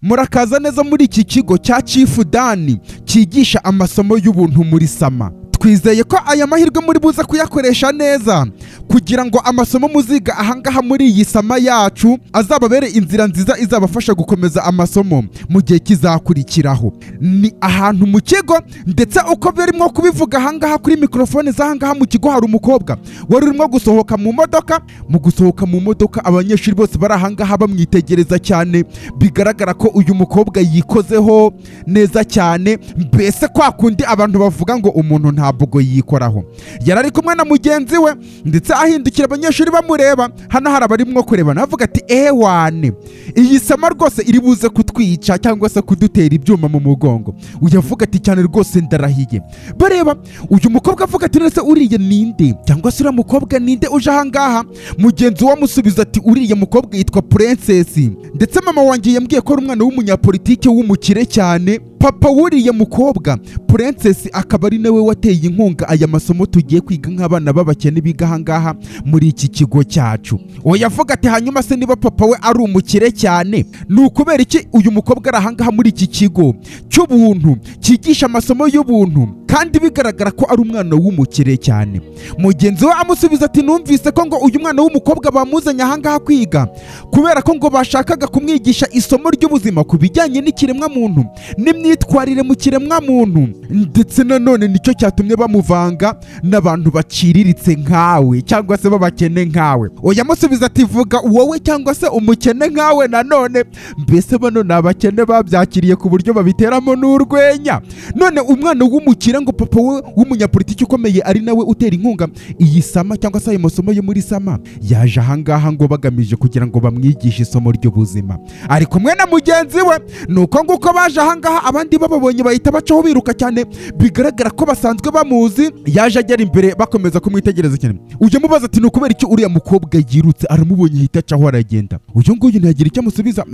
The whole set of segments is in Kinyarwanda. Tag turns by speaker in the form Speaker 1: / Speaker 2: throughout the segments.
Speaker 1: Murakaza neza muri iki kigo cya Chief Dan cyigisha amasomo y'ubuntu muri Sama. Twizeye ko aya mahirwe muri buza kuyakoresha neza kugira ngo amasomo muziga ahangaha muri iyi Sama yacu azababere inzira nziza izabafasha gukomeza amasomo mu gihe kizakurikiraho. Ni ahantu mu kigo ndetse uko birimo kubivuga ahangaha kuri mikrofone z'ahangaha mu kigo hari umukobwa wari urimo gusohoka mu modoka. Mu gusohoka mu modoka abanyeshuri bose bari ahangaha bamwitegereza cyane, bigaragara ko uyu mukobwa yikozeho neza cyane, mbese kwa kundi abantu bavuga ngo umuntu ntabwo yikoraho. Yarari kumwe na mugenzi we ndetse ahindukira abanyeshuri bamureba. Hano hari abarimo kureba navuga ati wane iyi Sama rwose iri buze kutwica cyangwa se kudutera ibyuma mu mugongo. Uyavuga ati cyane rwose ndarahiye. Bareba uyu mukobwa avuga ati nese uriye ninde cyangwa se uriya mukobwa ninde uje ahangaha. Mugenzi we amusubiza ati uriya mukobwa yitwa Princess, ndetse mama wanjye yambwiye ko ari umwana w'umunyapolitike w'umukire cyane. Papa wuriye mukobwa Princess akaba ari nawe wateye inkunga aya masomo tugiye kwiga nk'abana b'abakene biga ahangaha muri iki kigo cyacu. Yavuga ati hanyuma se niba papa we ari umukire cyane ni ukubera iki uyu mukobwa ari ahangaha muri iki kigo cy'ubuntu cyigisha amasomo y'ubuntu kandi bigaragara ko ari umwana w'umukire cyane. Mugenzi we amusubiza ati numvise ko ngo uyu mwana w'umukobwa bamuzanye ahangaha kwiga kubera ko ngo bashakaga kumwigisha isomo ry'ubuzima ku bijyanye n'ikiremwa muntu n'imyitwarire mu kiremwa muntu, ndetse nanone nicyo cyatumye bamuvanga n'abantu baciriritse nkawe cyangwa se babakene nkawe. Yamusubiza ati vuga wowe cyangwa se umukene nkawe nanone, mbese bano ni abakene babyakiriye ku buryo babiteramo n'urwenya. None umwana w'umukire ngo papa we w'umunyapolitiki ukomeye ari nawe utera inkunga iyi Sama cyangwa se ayo masomo yo muri Sama, yaje ahangaha ngo bagamije kugira ngo bamwigishe isomo ry'ubuzima. Ari kumwe na mugenzi we, nuko nguko baje ahangaha abandi bababonye bahita bacaho biruka cyane, bigaragara ko basanzwe bamuzi. Yaje agera imbere bakomeza kumwitegereza cyane. Ujye mubaza ati nukubera iki uriya mukobwa yirutse, aramubonye hita acaho aragenda. Uyu nguyu ntagira icyo amusubiza.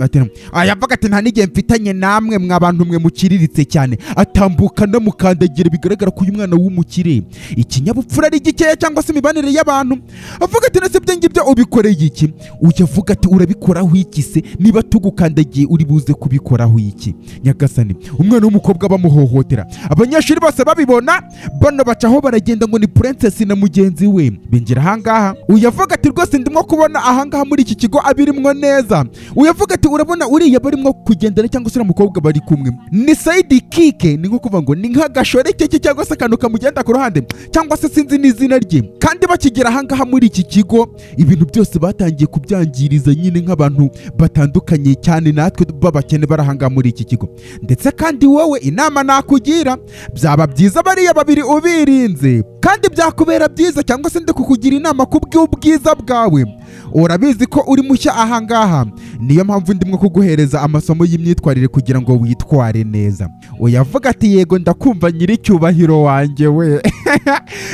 Speaker 1: Ayavuga ati nta n'igihe mfitanye namwe mwabantu mwe mukiriritse cyane. Atambuka namukandagira, bigaragara ko uyu mwana w'umukire ikinyabupfura ari gikeya cyangwa se imibanire y'abantu. Avuga ati nase byo ngibyo ubikoreye iki? Uyavuga ati urabikoraho iki se? Niba tugukandagiye uri buze kubikoraho iki? Nyagasani, umwana w'umukobwa bamuhohotera. Abanyeshuri bose babibona bano bacaho baragenda ngo ni Princess na mugenzi we binjira ahangaha. Uyavuga ati rwose ndimo kubona ahangaha muri iki kigo abirimwo neza. Uyavuga ati urabona uriya barimo kugendana cyangwa se umukobwa bari kumwe ni side kick, ni nko kuvuga ngo ni nk'agashoreke cye cyangwa se akantu kamugenda ku ruhande cyangwa se sinzi n'izina rye. Kandi bakigera ahangaha muri iki kigo ibintu byose batangiye kubyangiriza nyine nk'abantu batandukanye cyane natwe babakene barahangaha muri iki kigo. Ndetse kandi wowe inama nakugira, byaba byiza bariya babiri ubirinze kandi byakubera byiza cyangwa se kukugira inama ku bw'ubwiza bwawe. Urabizi ko uri mushya ahangaha, niyo mpamvu ndimo kuguhereza amasomo y'imyitwarire kugira ngo witware neza. Uyavuga ati yego ndakumva nyiricyubahiro wanjye we.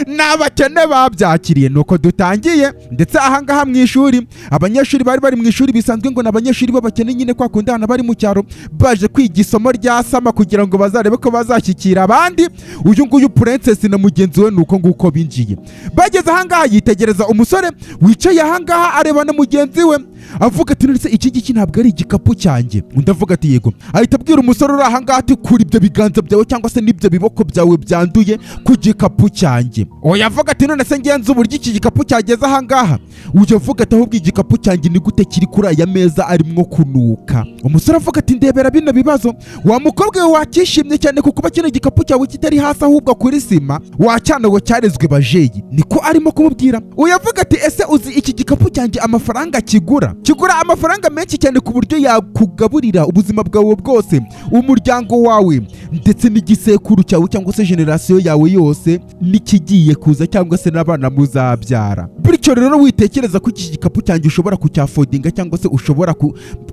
Speaker 1: N'abakene babyakiriye. Nuko dutangiye ndetse ahangaha mu ishuri abanyeshuri bari mu ishuri bisanzwe ngo n'abanyeshuri b'abakene nyine kwa kundi hano bari mu cyaro baje kwiga isomo rya Sama kugira ngo bazarebe ko bazashyikira abandi. Uyu nguyu Princess na mugenzi we nuko nguko binjiye. Bageze ahangaha yitegereza umusore wicaye ahangaha areba na mugenzi we, avuga ati none iki giki ntabwo ari igikapu cyanjye. Undi avuga ati yego. Ahita abwira umusore uri ahangaha ati kuri ibyo biganza byawe cyangwa se n'ibyo biboko byawe byanduye ku gikapu cyanjye. Yavuga ati none se ngenzi uburyo iki gikapu cyageze ahangaha. Uyavuga ati ahubwo igikapu cyanjye ni gute kiri kuri aya meza arimo kunuka. Umusore avuga ati ndebera bino bibazo, wa mukobwa we wakishimye cyane kuko kino gikapu cyawe kitari hasi ahubwo kuri sima, wacyana ngo cyarezwe bajeyi. Niko arimo kumubwira. Uyavuga ati ese uzi iki gikapu cyanjye amafaranga kigura amafaranga menshi cyane ku buryo yakugaburira ubuzima bwawe bwose, umuryango wawe ndetse n'igisekuru cyawe cyangwa se generasiyo yawe yose n'ikigiye kuza cyangwa se n'abana muzabyara. Bityo rero witekereza ko iki gikapu cyanjye ushobora kucyafodinga cyangwa se ushobora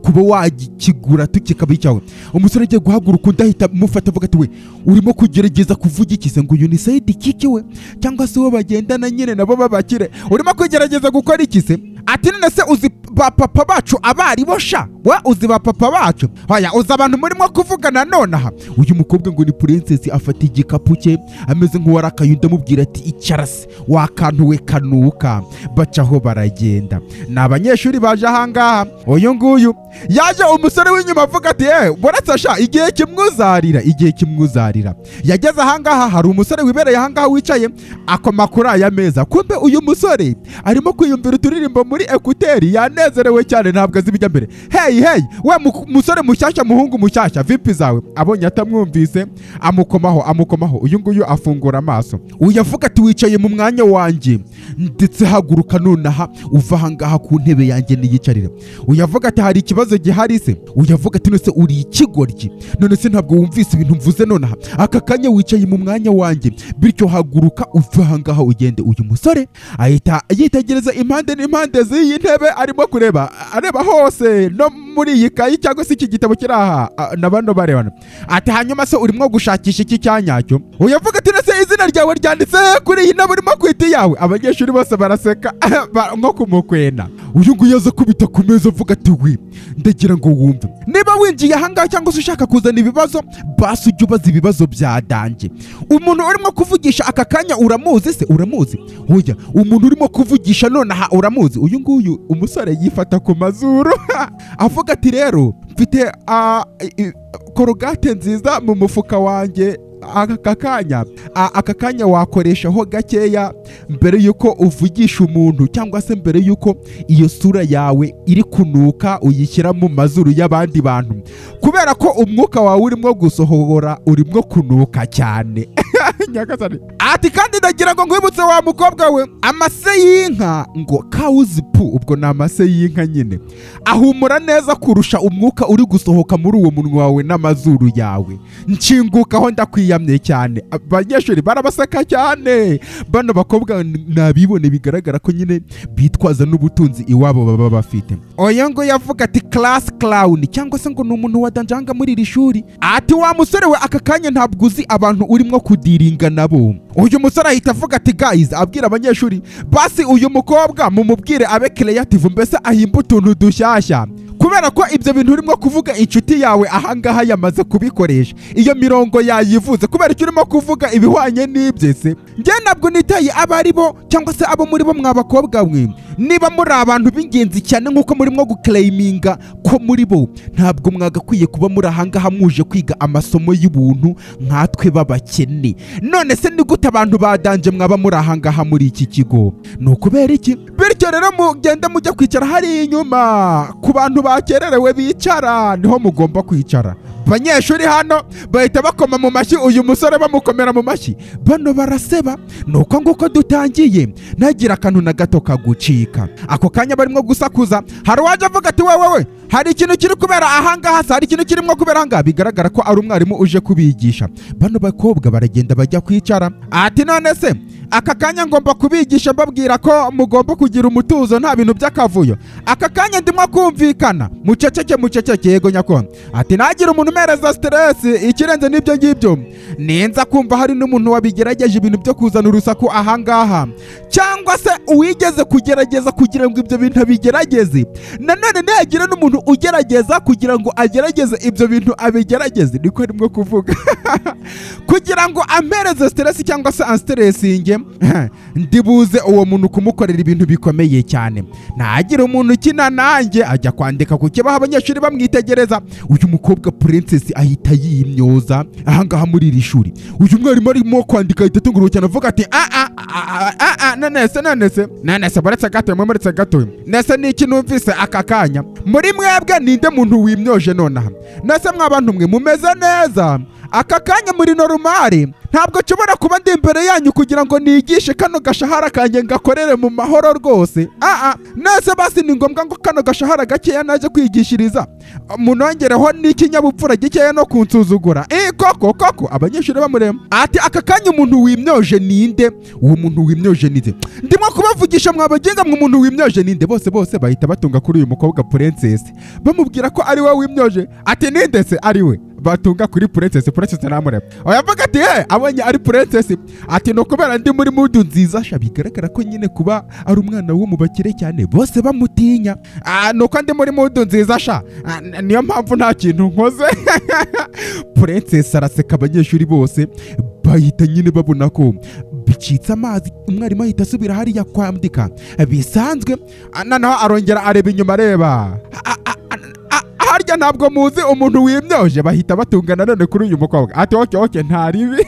Speaker 1: kuba wagikigura tukikaba icyawe. Umusore agiye guhaguruka undi ahita mufata avuga ati we urimo kugerageza kuvuga iki se? Ngo uyu ni side kick we cyangwa se we bagendana nyine nabo babakire, urimo kugerageza gukora iki se? ati none se uzi ba papa bacu abari bosha wa uzi ba papa bacu hoya uzi abantu murimo kuvugana none aha uyu mukobwa ngo ni princess afata igikapu cye ameze nk'uwarakayunda mubwira ati icarase wakantu we kanuka bacaho baragenda n'abanyeshuri baje ahangaha uyu nguyu yaje umusore w'inyuma avuga ati boratsasha igihe kimwuzarira yageze ahangaha hari umusore wibereye ahangaha wicaye akoma kuri aya meza kumbe uyu musore arimo kwiyumvira uturirimbo muri ekuteri yanezerewe cyane ntabwo azibijya mbere hey we musore mushyashya muhungu mushyashya vipi zawe abonye atamwumvise amukomaho uyu nguyu afungura amaso uyu avuga ati wicaye mu mwanya wanjye ndetse haguruka nonaha uva ahangaha ku ntebe yanjye niyicarire uyu avuga ati hari ikibazo gihari se uyu avuga ati none se uri ikigoryi none se ntabwo wumvise ibintu mvuze nonaha aka kanya wicaye mu mwanya wanjye bityo haguruka uva ahangaha ugende uyu musore ahita yitegereza impande n'impande z'iyi ntebe arimo areba hose no muri iyi kayi cyangwa se iki gitabo kiri aha nabano barebana ati hanyuma se urimo gushakisha iki cyanyacyo uyu avuga ati nese izina ryawe ryanditse kuri iyi ntebe urimo kwita yawe abanyeshuri bose baraseka nko kumukwena uyu nguyu aza kubita ku meza avuga ati ndagira ngo wumve niba winjiye ahangaha cyangwa se ushaka kuzana ibibazo basi ujye ubaza ibibazo bya danje umuntu urimo kuvugisha aka kanya uramuzi se uramuzi hoya umuntu urimo kuvugisha nonaha uramuzi uyu nguyu umusore yifata ku mazuru avuga ati rero mfite korogate nziza mu mufuka wanjye aka kanya wakoreshaho gakeya mbere yuko uvugisha umuntu cyangwa se mbere yuko iyo sura yawe iri kunuka uyishyira mu mazuru y'abandi bantu kubera ko umwuka wawe urimo gusohora urimo kunuka cyane ati kandi ndagira ngo nkwibutse wa mukobwa we amase y'inka ngo kawuzipu ubwo ni amase y'inka nyine ahumura neza kurusha umwuka uri gusohoka muri uwo munwa wawe n'amazuru yawe nshingukaho ndakwiyamye cyane abanyeshuri barabaseka cyane bano bakobwa nabibone bigaragara ko nyine bitwaza n'ubutunzi iwabo baba bafite oya ngo yavuga ati class clown cyangwa se ngo ni umuntu wadanjanga muri iri shuri ati wa musore we aka kanya ntabwo uzi abantu urimo kudiringa nabo uyu musore ahita avuga ati guys abwira abanyeshuri basi uyu mukobwa mumubwire abe creative mbese ahimba utuntu dushyashya kubera ko ibyo bintu urimo kuvuga inshuti yawe ahangaha yamaze kubikoresha iyo mirongo yayivuze kubera icyo urimo kuvuga ibihwanye n'ibye se njye ntabwo nitaye abari bo cyangwa se abo muri bo mwabakobwa mwe niba muri abantu b'ingenzi cyane nk'uko murimo guclaiminga ko muri bo ntabwo mwagakwiye kuba muri ahangaha mwuje kwiga amasomo y'ubuntu nkatwe b'abakene none se ni gute abantu badanje mwaba muri ahangaha muri iki kigo ni ukubera iki bityo rero mugenda mujya kwicara hari inyuma ku bantu bakererewe bicara niho mugomba kwicara abanyeshuri hano bahita bakoma mu mashyi uyu musore bamukomera mu mashyi bano baraseba nuko nguko dutangiye nagira akantu na gato kagucika ako kanya barimo gusakuza hari waje avuga ati wewe hari ikintu kiri kubera ahangaha hari ikintu kirimo kubera ahangaha bigaragara ko ari umwarimu uje kubigisha bano bakobwa baragenda bajya kwicara ati none se aka kanya ngomba kubigisha mbabwira ko mugomba kugira umutuzo nta bintu by'akavuyo aka kanya ndimo kumvikana muceceke yego nyakon ati nagira umuntu umereza stress ikirenze n'ibyo ngibyo nenza kumva hari n'umuntu wabigerageje ibintu byo kuzana urusaku ahangaha cyangwa se uwigeze kugerageza kugira ngo ibyo bintu abigerageze nanone ntiyagira n'umuntu ugerageza kugira ngo agerageze ibyo bintu abigerageze niko arimo kuvuga kugira ngo ampereze stress cyangwa se anstressinge ndibuze uwo muntu kumukorera ibintu bikomeye cyane nagira umuntu ukina nanjye ajya kwandika ku kibaho abanyeshuri bamwitegereza uyu mukobwa princess ahita yimyoza ahangaha muri iri shuri uyu mwarimu arimo kwandika ahita atungurwa cyane avuga ati nanese baretse gato nese niki numvise aka kanya muri mwebwe ninde muntu wimyoje nonaha nese mwabantu mwe mumeze neza aka kanya muri normale ntabwo nshobora kuba ndi imbere yanyu kugira ngo nigishe kano gashahara kanjye ngakorere mu mahoro rwose nese basi ni ngombwa ngo kano gashahara gakeya naje kwigishiriza munongereho n'ikinyabupfura gikeya no kunsuzugura koko abanyeshuri bamurema ati aka kanya umuntu wimyoje ninde uwo muntu wimyoje ninde ndimo kubavugisha mwabagenga mu muntu wimyoje ninde bose bahita batunga kuri uyu mukobwa princess bamubwira ko ari we wimyoje ati ninde se ari we batunga kuri princess namureba yavuga ati abonye ari princess ati no kubera ndi muri mudu nziza sha bigaragara ko nyine kuba ari umwana wo mu bakire cyane bose bamutinya nuko ndi muri mudu nziza sha niyo mpamvu nta kintu nkoze princess araseka abanyeshuri bose bahita nyine babona ko bicitse amazi umwarimu ahita asubira hariya kwandika bisanzwe noneho arongera areba inyuma areba harya ntabwo muzi umuntu wimyoje bahita batungana none kuri uyu mukobwa ati oke ntaribi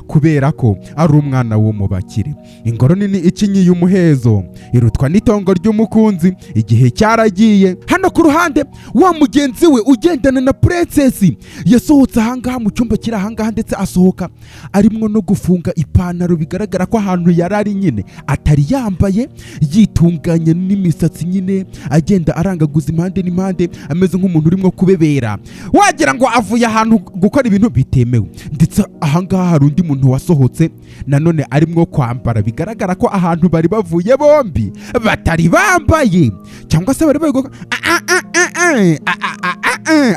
Speaker 1: kubera ko ari umwana wo mu bakire ingoro nini icinyiye umuhezo irutwa n'itongo ry'umukunzi igihe cyaragiye hano ku ruhande wa mugenzi we ugendana na princess yasohotse ahangaha mu cyumba kiri ahangaha ndetse asohoka arimwo no gufunga ipantaro bigaragara ko ahantu yarari nyine atari yambaye yitunganye n'imisatsi nyine agenda arangaguza impande n'impande ameze nk'umuntu urimo kubebera wagira ngo avuye ahantu gukora ibintu bitemewe ndetse ahangaha hari undi muntu wasohotse nanone arimo kwambara bigaragara ko ahantu bari bavuye bombi batari bambaye cyangwa se bari bago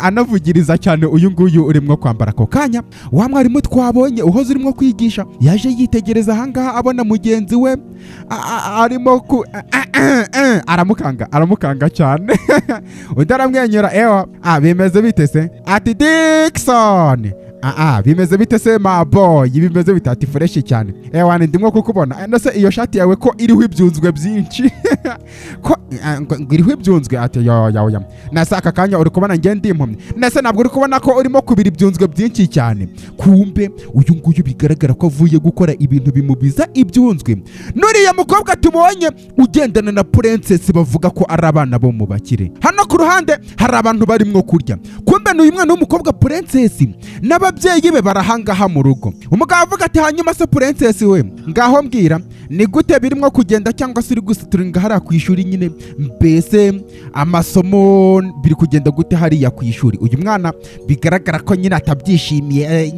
Speaker 1: anavugiriza cyane uyu nguyu urimo kwambara ako kanya wa mwarimu twabonye uhoze urimo kwigisha yaje yitegereza ahangaha abona mugenzi we arimo ku aramukanga cyane undi aramwenyura bimeze bite se ati Dickson bimeze bite se ma boy bimeze bite ati fresh cyane wani ndimwo kukubona nase iyo shati yawe ko iriho ibyunzwe byinshi ko iriho ibyunzwe ati ya nase aka kanya uri kubona nge ndimpumye nase ntabwo uri kubona ko urimo kubira ibyunzwe byinshi cyane kumbe uyu nguyu bigaragara ko avuye gukora ibintu bimubiza ibyunzwe nuriya mukobwa tubonye ugendana na princess bavuga ko ari abana bo mu bakire hano ku ruhande hari abantu barimo kurya kumbe n'uyu mwana w'umukobwa princess ababyeyi be barahangaha mu rugo umugabo avuga ati hanyuma se princess we ngaho mbwira ni gute birimo kugenda cyangwa se uri gusuturinga hariya ku ishuri nyine mbese amasomo biri kugenda gute hariya ku ishuri uyu mwana bigaragara ko nyine atabyishimiye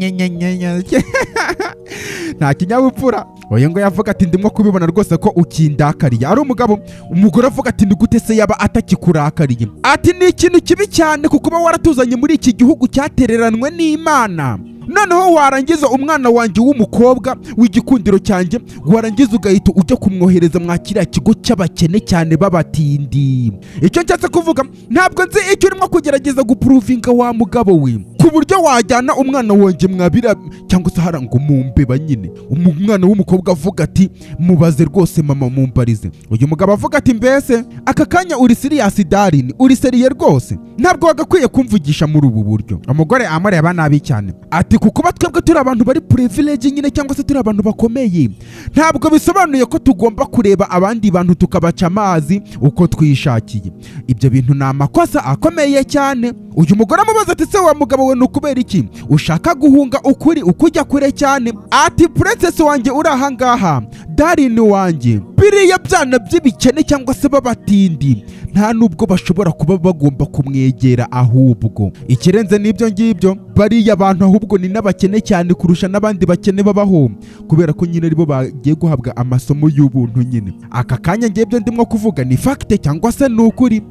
Speaker 1: nta kinyabupfura oya ngo yavuga ati ndimo kubibona rwose ko ukindakariye ari umugore avuga ati ni gute se yaba atakikurakariye ati ni ikintu kibi cyane kuko waratuzanye muri iki gihugu cyatereranwe n'Imana noneho warangiza umwana wanjye w'umukobwa w'igikundiro cyanjye warangiza ugahita ujya kumwohereza mwa kiriya kigo cy'abakene cyane b'abatindi icyo nshatse kuvuga ntabwo nzi icyo urimo kugerageza gupuruvinga wa mugabo we ku buryo wajyana umwana wanjye mwabira cyangwa se harango mumbeba nyine umwana w'umukobwa avuga ati mubaze rwose mama mumbarize uyu mugabo avuga ati mbese aka kanya uri serious darling uri seriye rwose ntabwo wagakwiye kumvugisha muri ubu buryo umugore amureba nabi cyane ati kuko twebwe turi abantu bari privilege nyine cyangwa se turi abantu bakomeye ntabwo bisobanuye ko tugomba kureba abandi bantu tukabaca amazi uko twishakiye ibyo bintu ni amakosa akomeye cyane uyu mugore amubaza ati se wa mugabo we nukubera iki ushaka guhunga ukuri ukujya kure cyane ati princess wanjye uri ahangaha darling wanjye biriya byana by'ibikene cyangwa se b'abatindi nta nubwo bashobora kuba bagomba kumwegera ahubwo ikirenze n'ibyo ngibyo bariya abantu ahubwo ni n'abakene cyane kurusha n'abandi bakene babaho kubera ko nyine aribo bagiye guhabwa amasomo y'ubuntu nyine aka kanya ngebyo ndimo kuvuga ni fact cyangwa se n'ukuri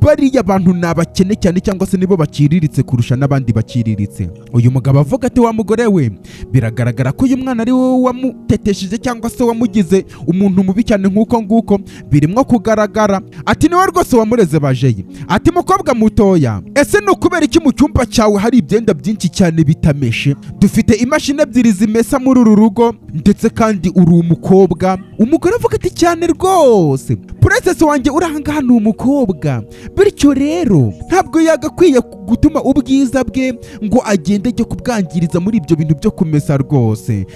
Speaker 1: bariya abantu ni abakene cyane cyangwa se nibo baciriritse kurusha n'abandi baciriritse uyu mugabo avuga ati wa mugore we biragaragara ko uyu mwana ari wowe wamutetesheje cyangwa se wamugize umuntu mubi cyane nk'uko nguko birimo kugaragara ati niwe rwose wamureze bajeye ati mukobwa mutoya ese ni ukubera iki mu cyumba cyawe hari ibyenda byinshi cyane bitameshe dufite imashini ebyiri zimesa muri uru rugo ndetse kandi uri umukobwa umugore avuga ati cyane rwose princess wanjye uri ahangaha ni umukobwa bityo rero ntabwo yagakwiye gutuma ubwiza bwe ngo agende ajye kubwangiriza muri ibyo bintu byo kumesa rwose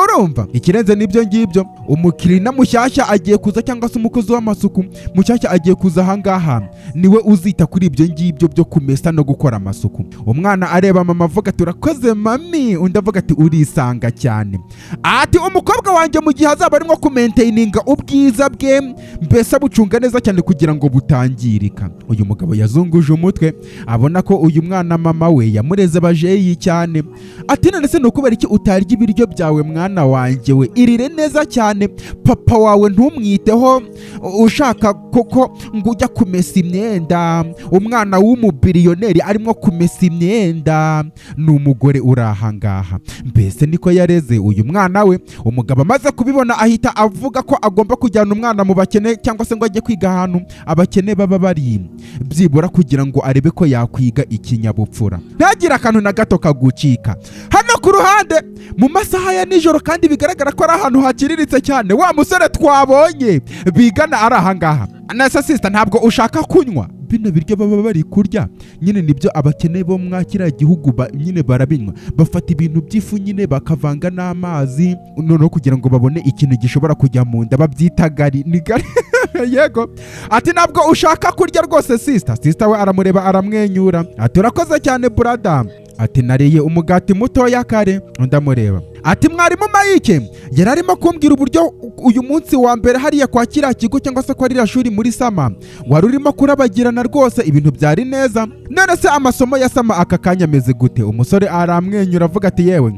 Speaker 1: urumva ikirenze n'ibyo ngibyo umukirina mushyashya agiye kuza cyangwa se umukozi w'amasuku mushyashya agiye kuza ahangaha niwe uzita kuri ibyo ngibyo byo kumesa no gukora amasuku umwana areba mama avuga ati urakoze mami undi avuga ati urisanga cyane ati umukobwa wanjye mu gihe azaba arimo kumaintaininga ubwiza bwe mbese abucunga neza cyane kugira ngo butangirika uyu mugabo yazunguje umutwe abona ko uyu mwana mama we yamureze bajeyi cyane ati none se nukubera iki utarya ibiryo byawe mwana wanjye we irire neza cyane cyane, papa wawe ntumwiteho ushaka koko ngo ujya kumesa imyenda, umwana w'umubiriyoneri arimo kumesa imyenda, ni umugore uri ahangaha. Mbese niko yareze uyu mwana we. Umugabo amaze kubibona ahita avuga ko agomba kujyana umwana mu bakene, cyangwa se ngo ajye kwiga ahantu abakene baba bari, byibura kugira ngo arebe ko yakwiga ikinyabupfura, ntagira akantu na gato kagucika. Hano ku ruhande mu masaha ya nijoro, kandi bigaragara ko ari ahantu hakiriritse cyane, wa musore twabonye bigana ari ahangaha. Nasa sister, ntabwo ushaka kunywa bino biryo baba bari kurya? Nyine nibyo abakene bo mwakira gihugu nyine barabinywa, bafata ibintu by'ifu nyine bakavanga n'amazi, noneho kugira ngo babone ikintu gishobora kujya mu nda, babyita gari. Ni gari yego. Ati ntabwo ushaka kurya rwose sister we aramureba aramwenyura, ati urakoze cyane brother. Ati nariye umugati mutoya kare. Ndamureba ati mwarimu Mike yari arimo kumbwira uburyo uyu munsi wa mbere hariya kwa kiriya kigo cyangwa se kwa ririya shuri muri Sama wari urimo kurabagirana rwose, ibintu byari neza. None se amasomo ya Sama aka kanya ameze gute? Umusore aramwenyura avuga ati yewe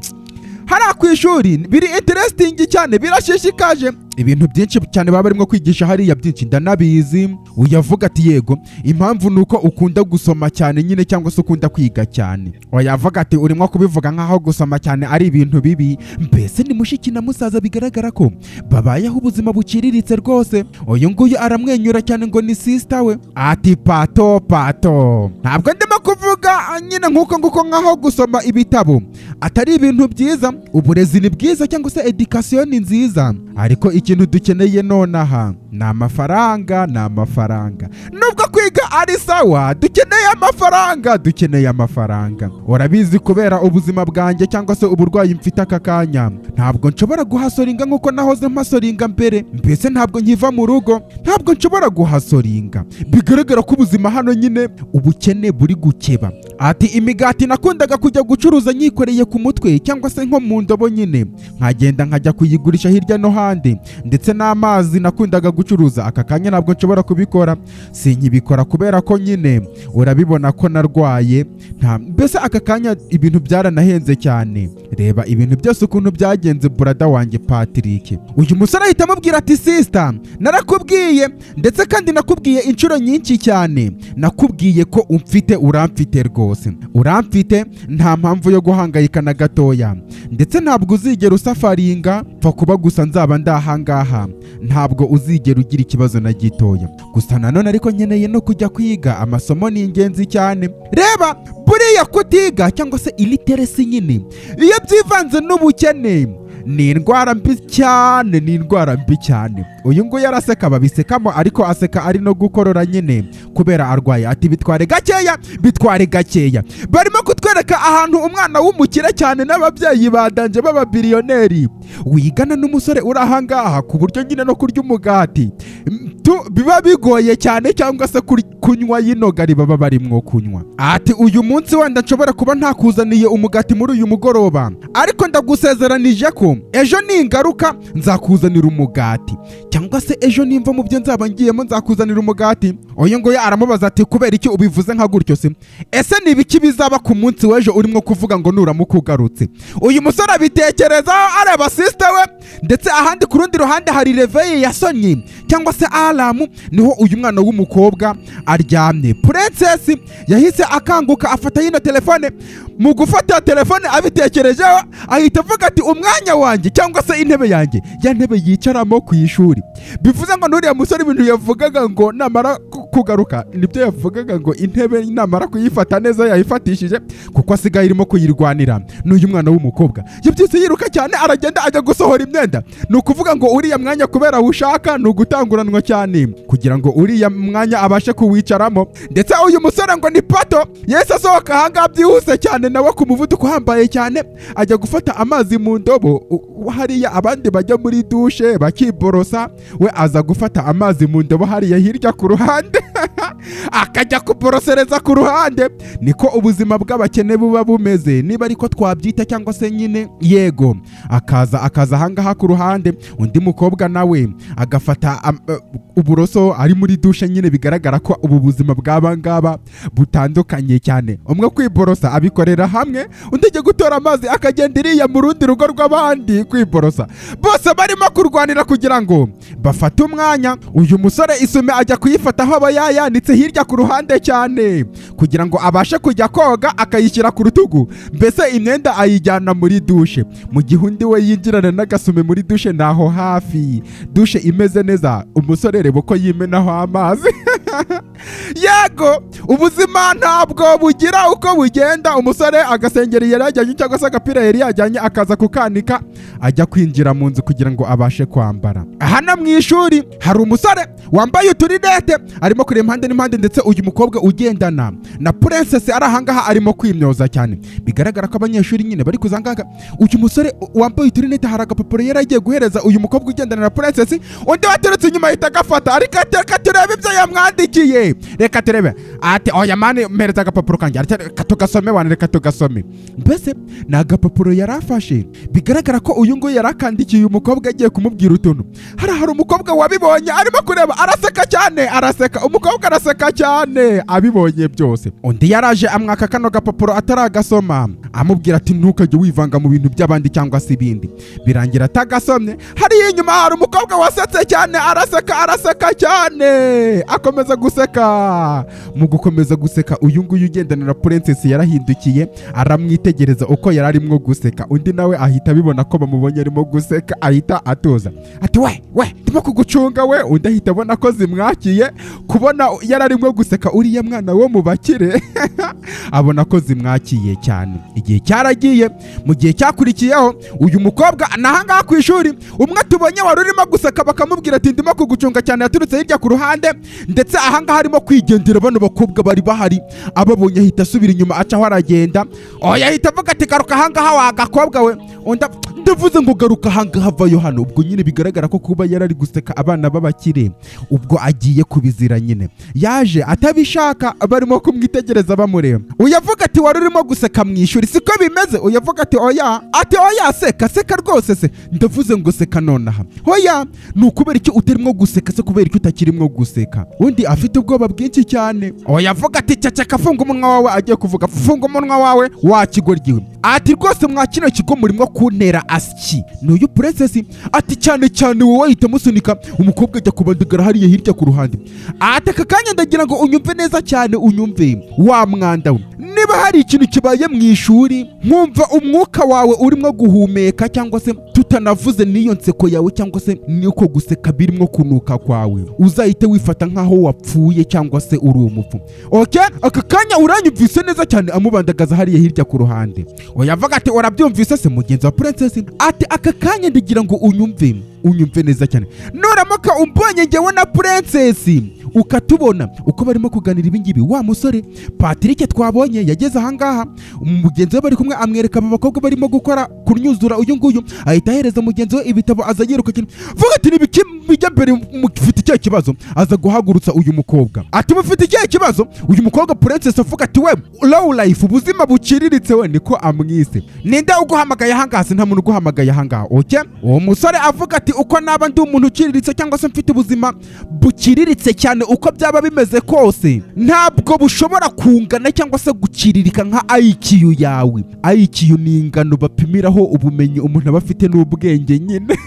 Speaker 1: hariya ku ishuri biri interesting cyane, birashishikaje, ibintu byinshi cyane baba barimo kwigisha hariya, byinshi ndanabizi. Uyavuga ati yego, impamvu nuko ukunda gusoma cyane nyine, cyangwa se ukunda kwiga cyane. Uyavuga ati urimo kubivuga nkaho gusoma cyane ari ibintu bibi. Mbese ni mushiki na musaza bigaragara ko babayeho ubuzima buciriritse rwose. Uyu nguyu aramwenyura cyane ngo ni sister we. Ati pato ntabwo ndimo kuvuga nyine nkuko nkaho gusoma ibitabo atari ibintu byiza. Uburezi ni bwiza, cyangwa se education ni nziza, ariko ikintu dukeneye nonaha ni amafaranga. Nubwo kwiga ari sawa, dukeneye amafaranga. Urabizi kubera ubuzima bwanjye cyangwa se uburwayi mfite aka kanya, ntabwo nshobora guhasoringa nkuko nahoze mpasoringa mbere. Mbese ntabwo nkiva mu rugo, ntabwo nshobora guhasoringa. Bigaragara ko ubuzima hano nyine ubukene buri gukeba. Ati imigati nakundaga kujya gucuruza nyikoreye ku mutwe, cyangwa se nko mu ndobo nyine, nkagenda nkajya kuyigurisha hirya no handi, ndetse n'amazi nakundaga gucuruza aka kanya ntabwo nshobora kubikora. Sinkibikora kubera ko nyine urabibona ko narwaye. Mbese aka kanya ibintu byaranahenze cyane. Reba ibintu byose ukuntu byagenze brother wanjye Patrick. Uyu musore ahita amubwira ati sister, narakubwiye, ndetse kandi nakubwiye inshuro nyinshi cyane, nakubwiye ko uramfite rwose, uramfite, nta mpamvu yo guhangayika na gatoya, ndetse ntabwo uzigera usafaringa pfa kuba gusa nzaba ndahangaha, ntabwo uzigera ugira ikibazo na gitoya. Gusa nanone ariko nkeneye no kujya kwiga, amasomo ni ingenzi cyane. Reba buriya kutiga cyangwa se illiteracy nyine, iyo byivanze n'ubukene ni indwara mbi cyane. Uyu nguyu araseka, babisekamo, ariko aseka ari no gukorora nyine kubera arwaye. Ati bitware gakeya. Barimo kutwereka ahantu umwana w'umukire cyane n'ababyeyi badanje b'ababiliyoneri wigana n'umusore uri ahangaha, ku buryo nyine no kurya umugati biba bigoye cyane, cyangwa se kunywa y'inogari baba barimwo kunywa. Ati uyu munsi wenda nshobora kuba ntakuzaniye umugati muri uyu mugoroba, ariko ndagusezeranije ko ejo ningaruka nzakuzanira umugati, cyangwa se ejo nimva mu byo nzaba ngiyemo nzakuzanira umugati. Uyu nguyu aramubaza ati kubera iki ubivuze nka gutyo se? Ese ni ibiki bizaba ku munsi w'ejo urimo kuvuga ngo nuramuka ugarutse? Uyu musore abitekerezaho areba sister we, ndetse ahandi ku rundi ruhande hari reveille ya Sony cyangwa se alarm, niho uyu mwana w'umukobwa aryamye. Princess yahise akanguka afata yino telefone. Mu gufata telefone abitekerejeho ahita avuga ati umwanya wanjye cyangwa se intebe yanjye, ya ntebe yicaramo ku ishuri. Bivuze ngo nuriya musore ibintu yavugaga ngo namara kugaruka, nibyo yavugaga ngo intebe namara kuyifata neza yayifatishije, kuko asigaye irimo kuyirwanira n'uyu mwana w'umukobwa. Yabyise yiruka cyane, aragenda ajya gusohora imyenda. Ni ukuvuga ngo uriya mwanya kubera ushaka ni ugutanguranwa cyane kugira ngo uriya mwanya abashe kuwicaramo. Ndetse uyu musore ngo ni pato yese asohoka ahangaha byihuse cyane, nawe ku muvuduko uhambaye cyane, ajya gufata amazi mu ndobo. Hariya abandi bajya muri dushe bakiborosa, we aza gufata amazi mu ndobo hariya hirya ku ruhande. akajya kuborosereza ku ruhande. Niko ubuzima bw'abakene buba bumeze, niba ariko twabyita cyangwa se nyine yego. Akaza ahangaha ku ruhande, undi mukobwa nawe agafata uburoso ari muri dushe. Nyine bigaragara ko ubu buzima bw'abangaba butandukanye cyane. Umwe kwiborosa abikorera hamwe, undi ajya gutora amazi akagenda iriya mu rundi rugo rw'abandi kwiborosa. Bose barimo kurwanira kugira ngo bafate umwanya. Uyu musore isume ajya kuyifata aho aba yayanditse hirya ku ruhande cyane, kugira ngo abashe kujya koga akayishyira ku rutugu. Mbese imyenda ayijyana muri dushe, mu gihe undi we yinjirana n'agasume muri dushe naho hafi. Dushe imeze neza, umusore reba ko yimenaho amazi. Yego, ubuzima ntabwo bugira uko bugenda. Umusore agasengera yari yajyanye cyangwa se agapira yari yajyanye akaza kukanika, ajya kwinjira mu nzu kugira ngo abashe kwambara. Hano mu ishuri hari umusore wambaye uturinete arimo kureba impande n'impande, ndetse uyu mukobwa ugendana na princess ari ahangaha arimo kwimyoza cyane. Bigaragara ko abanyeshuri nyine bari kuzangaga. Uyu musore wambaye uturinete hari agapapuro yari agiye guhereza uyu mukobwa ugendana na princess, undi waturutse inyuma ahita agafata. Ariko reka turebe ibyo yamwandikiye, reka turebe. Ati oya mani mpereza agapapuro kanjye, reka tugasome wane, reka tugasome. Mbese ni agapapuro yari afashe. Bigaragara ko uyu nguyu yari akandikiye uyu mukobwa agiye kumubwira utuntu. Hari umukobwa wabibonye arimo kureba, araseka cyane, araseka. Umukobwa araseka cyane abibonye byose. Undi yaraje amwaka kano gapapuro ataragasoma, amubwira ati ntukajye wivanga mu bintu by'abandi cyangwa se ibindi. Birangira atagasomye. Hari inyuma hari umukobwa wasetse cyane, araseka cyane, akomeza guseka. Mu gukomeza guseka, uyu nguyu ugendana na princess yarahindukiye aramwitegereza uko yari arimo guseka. Undi nawe ahita abibona ko bamubonye arimo guseka, ahita atuza. Ati we ndimo kugucunga we. Undi ahita abona ko zimwakiye kubona yari arimo guseka uriya mwana wo mu bakire. Abona ko zimwakiye cyane. Igihe cyaragiye, mu gihe cyakurikiyeho uyu mukobwa nahangaha ku ishuri, umwe tubonye wari urimo guseka bakamubwira ati ndimo kugucunga cyane, yaturutse hirya ku ruhande, ndetse ahangaha arimo kwigendera. Bano bakobwa bari bahari, ababonye ahita asubira inyuma acaho aragenda. Oya ahita avuga ati garuka ahangaha wa gakobwa we. Ndavuze ngo garuka ahangaha, vayo hano. Ubwo nyine bigaragara ko kuba yari ari guseka abana b'abakire ubwo agiye kubizira. Nyine yaje atabishaka, barimo kumwitegereza bamureba. Uyavuga ati wari urimo guseka mu ishuri siko bimeze. Uyavuga ati oya, seka rwose se. Ndavuze ngo seka nonaha. Oya, ni ukubera iki utarimo guseka se, kubera iki utakirimo guseka? Undi afite ubwoba bwinshi cyane. Uyavuga ati cacaka, funga umunwa wawe. Agiye kuvuga funga umunwa wawe wa kigoryiwe. Ati rwose mwa kino kigo murimo kuntera asiki. N'uyu princess ati cyane wowe ahita musunika. Umukobwa ajya kubandagara hariya hirya ku ruhande. Ati aka kanya ndagira ngo unyumve neza cyane, unyumve wa mwanda we. Niba hari ikintu kibaye mu ishuri, nkumva umwuka wawe urimo guhumeka, cyangwa se tutanavuze n'iyo nseko yawe cyangwa se niko guseka birimo kunuka kwawe, uzahite wifata nkaho wapfuye cyangwa se uri umupfu. Okay, aka kanya uranyumvise neza cyane. Amubandagaza hariya hirya ku ruhande. Oyavuga ati urabyumvise se mugenzi wa princess? Ati aka kanya ndagira ngo unyumve neza cyane. Nuramuka umbonye njyewe na princess ukatubona uko barimo kuganira ibingibi, wa musore Patrick twabonye yageze ahangaha, umugenzi we bari kumwe amwereka aba bakobwa barimo gukora kunyuzura. Uyu nguyu ahita ahereza mugenzi we ibitabo, aza yiruka cyane. Vuga ati nibiki bijya mbere, mufite icyo kibazo? Aza guhagurutsa uyu mukobwa. Ati mufite icyo kibazo? Uyu mukobwa princess avuga ati we low life, ubuzima buciriritse we, niko amwise. Ninde uguhamagaye ahangaha? Nta muntu uguhamagaye ahangaha. Okay, uwo musore avuga ati uko naba ndi umuntu uciriritse cyangwa se mfite ubuzima buciriritse cyane, uko byaba bimeze kose ntabwo bushobora kungana cyangwa se guciririka nka IQ yawe. IQ ni ingano bapimiraho ubumenyi umuntu aba afite n'ubwenge nyine.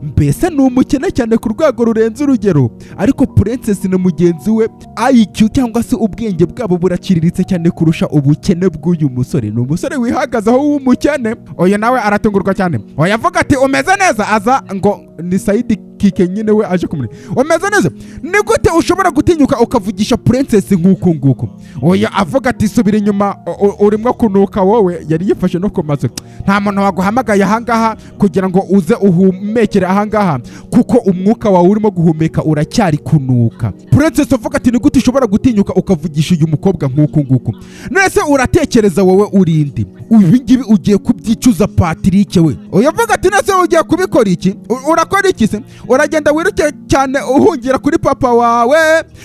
Speaker 1: Mbese ni umukene cyane ku rwego rurenze urugero. Ariko princess na mugenzi we IQ cyangwa se ubwenge bwabo buraciriritse cyane kurusha ubukene bw'uyu musore. Ni umusore wihagazeho w'umukene. Oya nawe aratungurwa cyane. Oya avuga ati umeze neza. Aza ngo ni Saidi kike nyine we aje kumuri. Umeze neza? Ni gute ushobora gutinyuka ukavugisha princess nk'uko nguko? Oya avuga ati subira inyuma, urimo kunuka wowe. Yari yifashe no kumaze. Nta muntu waguhamagaye ahangaha kugira ngo uze uhumekere ahangaha, kuko umwuka wawe urimo guhumeka uracyari kunuka. Princess avuga ati ni gute ushobora gutinyuka ukavugisha uyu mukobwa nk'uko nguko? Nese uratekereza wowe urindi ibingibi ugiye kubyicuza Patrick we? Oya avuga ati nese ugiye kubikora iki? Urakora iki se? uragenda wiruke cyane uhungira kuri papa wawe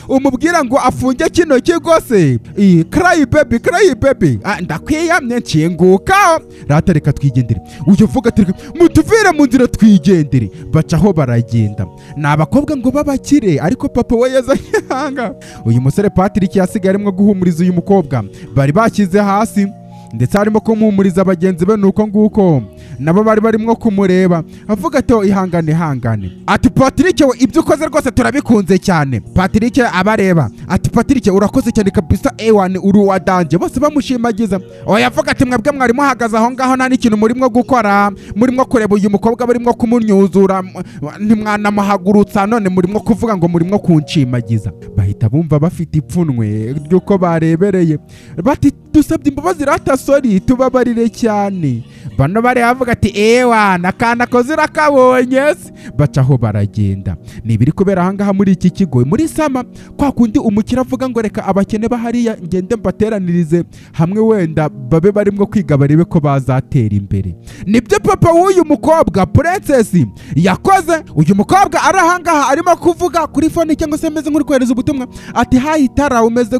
Speaker 1: umubwira ngo afunge kino kigo se. Cry baby ndakwiyamye nshinguka rata reka twigendere. Uyu vuga ati mutuvire mu nzira twigendere. Bacaho baragenda. Ni abakobwa ngo babakire ariko papa we yazanye hanga. Uyu musore Patrick yasigaye arimo guhumuriza uyu mukobwa bari bashyize hasi ndetse harimo kumuhumuriza abagenzi be nuko nguko nabo bari barimo kumureba avuga ati ihangane ati Patrick we ibyo ukoze rwose turabikunze cyane. Patrick abareba ati Patrick urakoze cyane kabisa ewane uri wadanje bose bamushimagiza. Oya avuga ati mwebwe mwari muhagaze aho ngaho nta n'ikintu murimo gukora murimo kureba uyu mukobwa barimo kumunyuzura ntimwanamuhagurutsa none murimo kuvuga ngo murimo kunshimagiza. Bahita bumva bafite ipfunwe ry'uko barebereye bati dusabye imbabazi rata sorry tubabarire cyane. Bano bari havuga ati ewa nakana koze urakabonye. Bacaho baragenda. Nibiri kubera ahangaha muri iki kigo muri Sama kwa kundi umukira avuga ngo reka abakene bahariya ngende mbateranirize hamwe wenda babe barimo kwiga barebe ko bazatera imbere. Nibyo papa w'uyu mukobwa Princess yakoze. Uyu mukobwa ari ahangaha arimo kuvuga kuri phone cyangwa se ameze nk'uri kohereza ubutumwa ati hayi Tara umeze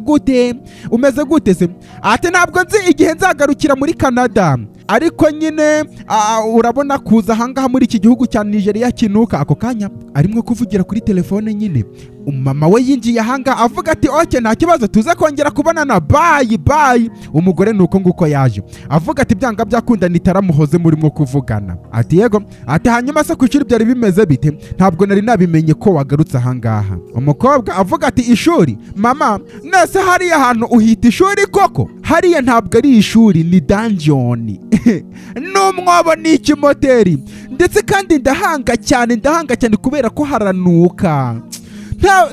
Speaker 1: gute se. Ati ntabwo nzi igihe nzagarukira muri Canada ariko nyine urabona kuza ahangaha muri iki gihugu cya Nigeria kinuka. Ako kanya arimo kuvugira kuri telefone nyine umama we yinjiye ahanga avuga ati oke nta kibazo tuze kongera kubonana bye. Umugore nuko nguko yaje avuga ati byanga byakunda nitaramuhoze murimo kuvugana. Ati yego ati hanyuma se kwishuri byari bimeze bite ntabwo nari nabimenye ko wagarutse ahangaha. Umukobwa avuga ati ishuri mama nese hariya hantu uhita ishuri koko? Hariya ntabwo ari ishuri ni dungeon n'umwobo ni ikimoteri ndetse kandi ndahanga cyane kubera ko haranuka.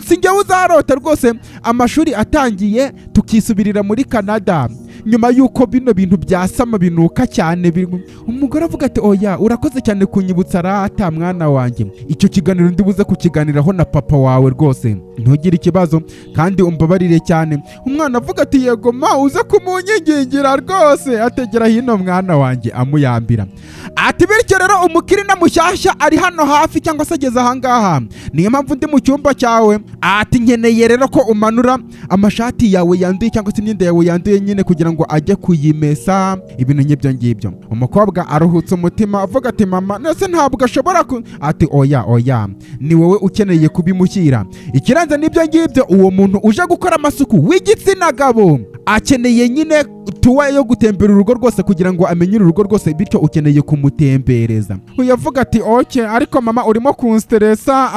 Speaker 1: Sinjye uzarota rwose amashuri atangiye tukisubirira muri Canada nyuma yuko bino bintu byasama binuka cyane. Umugore avuga ati oya urakoze cyane kunyibutsa rata mwana wanjye icyo kiganiro ndibuze kukiganiraho na papa wawe rwose ntugire ikibazo kandi umbabarire cyane. Umwana avuga ati yego ma uze kumunyingingira rwose ategera hino mwana wanjye amuyambira. Ati bityo rero umukiri na mushyashya ari hano hafi cyangwa se ageze ahangaha niyo mpamvu ndi mu cyumba cyawe. Ati nkeneye rero ko umanura amashati yawe yanduye cyangwa se imyenda yawe yanduye nyine kugira ngo ajye kuyimesa ibintu nk'ibyo ngibyo. Umukobwa aruhutse umutima avuga ati mama nese ntabwo ashobora ati oya ni wowe ukeneye kubimushyira. Ikiranze n'ibyo ngibyo uwo muntu uje gukora amasuku w'igitsina gabo akeneye nyine tuwa yo gutembera urugo rwose kugira ngo amenye urugo rwose bityo ukeneye kumutembereza. Uyavuga ati oke ariko mama urimo kunsteresa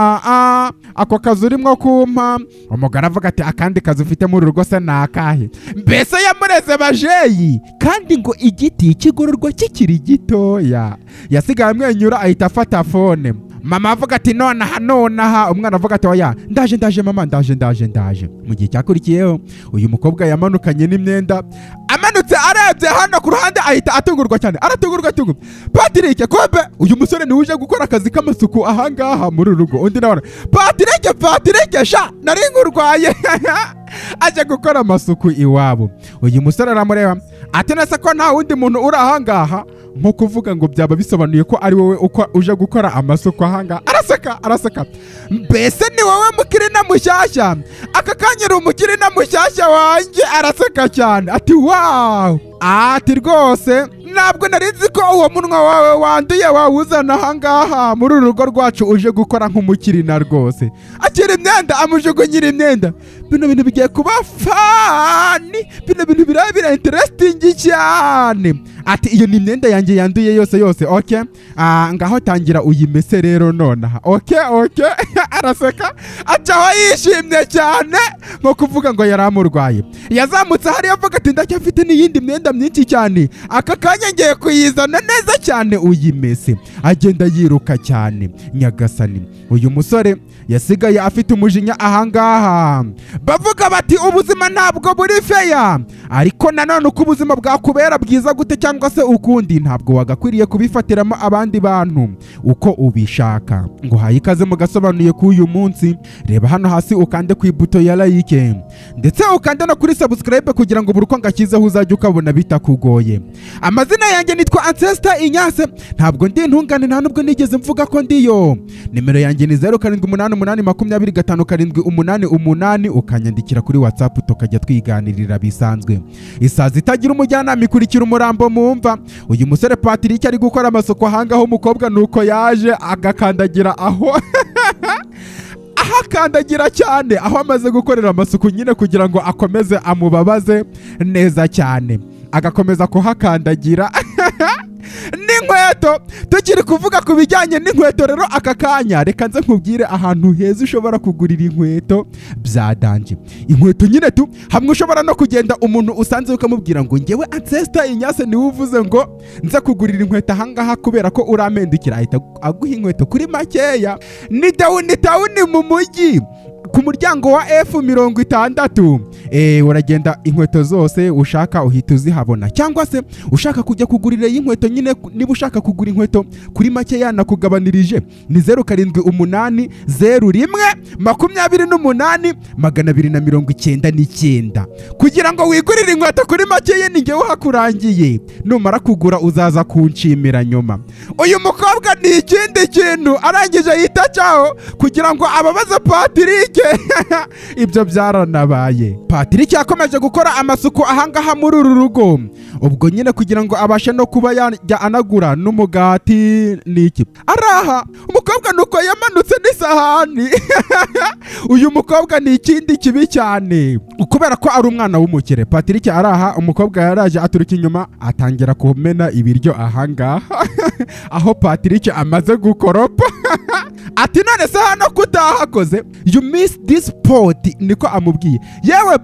Speaker 1: ako kazi urimo kumpa. Umugara avuga ati akandi kazi ufite muri urugo se nakahe? Mbese yamureze bajeyi kandi ngo igiti kigororwa kikiri gitoya. Yasigaye amwenyura ahita afata phone. Mama avuga ati nonaha. Umwana avuga ati oya ndaje mama ndaje. Mu gihe cyakurikiyeho uyu mukobwa yamanukanye n'imyenda amanutse arebye hano ku ruhande ahita atungurwa cyane aratungurwa. Patrick kombe uyu musore ni uje gukora akazi k'amasuku ahangaha muri urugo. Undi nawe Patrick sha nari ngurwaye aje gukora amasuku iwabo. Uyu musore aramureba ati nase ko nta wundi muntu uri ahangaha nko kuvuga ngo byaba bisobanuye ko ari wowe uko uje gukora amasuku ahangaha. Araseka mbese ni wowe mukiri na mushyashya? Aka kanya umukiri na mushyashya wanjye. Araseka cyane ati wow. Ati rwose ntabwo nari nzi ko uwo munwa wawe wanduye wawuzana ahangaha muri uru rugo rwacu uje gukora nk'umukirina rwose. Akira imyenda amujugunyira imyenda. Bino bintu bigiye kuba fani. Bino bintu birabira interesting cyane. Ati iyo ni imyenda yanjye yanduye yose okay ngaho tangira uyimese rero nonaha. Okay araseka acaho yishimye cyane nko kuvuga ngo yaramurwaye. Yazamutse hari avuga ati ndacyafite n'iyindi myenda myinshi cyane aka kanya ngiye kuyizana neza cyane uyimese. Agenda yiruka cyane. Nyagasani uyu musore yasigaye afite umujinya ahangaha. Bavuga bati ubuzima ntabwo buri feya ariko nanone uko ubuzima bwakubera bwiza gute cyangwa cyangwa se ukundi ntabwo wagakwiriye kubifatiramo abandi bantu uko ubishaka. ngo haye ikaze mu gasobanuye k'uyu munsi. Reba hano hasi ukande ku ibuto ya like ndetse ukande no kuri subscribe kugira ngo buri uko ngakizeho uzajya ukabona bitakugoye. Amazina yanjye nitwa Ancestor Ignace, ntabwo ndi intungane nta nubwo nigeze mvuga ko ndiyo. Nimero yanjye ni 0788207588 ukanyandikira kuri WhatsApp tukajya twiganirira bisanzwe. Isazi itagira umujyanama ikurikira umurambo mumva. Uyu musore Patrick ari gukora amasuku ahangaho umukobwa nuko yaje agakandagira aho akandagira cyane aho amaze gukorera amasuku nyine kugira ngo akomeze amubabaze neza cyane, agakomeza kuhakandagira n'inkweto. Tukiri kuvuga ku bijyanye n'inkweto rero aka kanya reka nze nkubwire ahantu heza ushobora kugurira inkweto bya danje. Inkweto nyine tu hamwe ushobora no kugenda umuntu usanze ukamubwira ngo ngewe Ancestor Ignace niwe uvuze ngo nze kugurira inkweto ahangaha kubera ko uramendukira, ahita aguha inkweto kuri makeya. Ni town mu mujyi ku muryango wa F60. Uragenda inkweto zose ushaka uhita uzihabona, cyangwa se ushaka kujya kugurira inkweto nyine niba ushaka kugura inkweto kuri make yanakugabanirije ni 0788282299 kugira ngo wigurire inkweto kuri make ye ni ngewe uhakurangiye. Numara kugura uzaza kunshimira nyuma. Uyu mukobwa ni ikindi kintu arangije yita cyaho kugira ngo ababaze Patrick ibyo byaranabaye. Patrick yakomeje gukora amasuku ahangaha muri uru rugo, ubwo nyine kugira ngo abashe no kuba yajya anagura n'umugati n'iki. Araha umukobwa nuko yamanutse n'isahani uyu mukobwa ni ikindi kibi cyane kubera ko ari umwana w'umukire. Patrick araha umukobwa yaraje aturuka inyuma atangira kumena ibiryo ahangaha aho Patrick amaze gukoropa ati none se hano kutahakoze you miss this spot, niko amubwiye. Yewe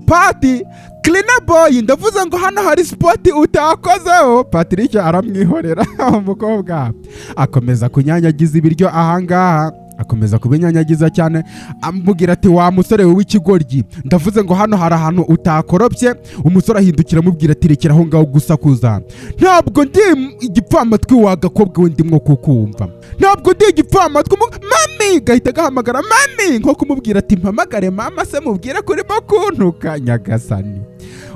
Speaker 1: Pati cleaner boy ndavuze ngo hano hari spot utakozeho. Patrick aramwihorera umukobwa akomeza kunyanyagiza ibiryo ahangaha, akomeza kubinyanyagiza cyane amubwira ati wa musore we w'ikigoryi ndavuze ngo hano hari ahantu utakoropye. Umusore ahindukira amubwira ati rekera aho ngaho gusakuza, ntabwo ndi igipfamatwi wagakobwa we ndimwo kukumva, ntabwo ndi igipfamatwi. Mami gahita gahamagara mami nko kumubwira ati mpamagare mama se mubwire kurimo kuntuka nyagasani.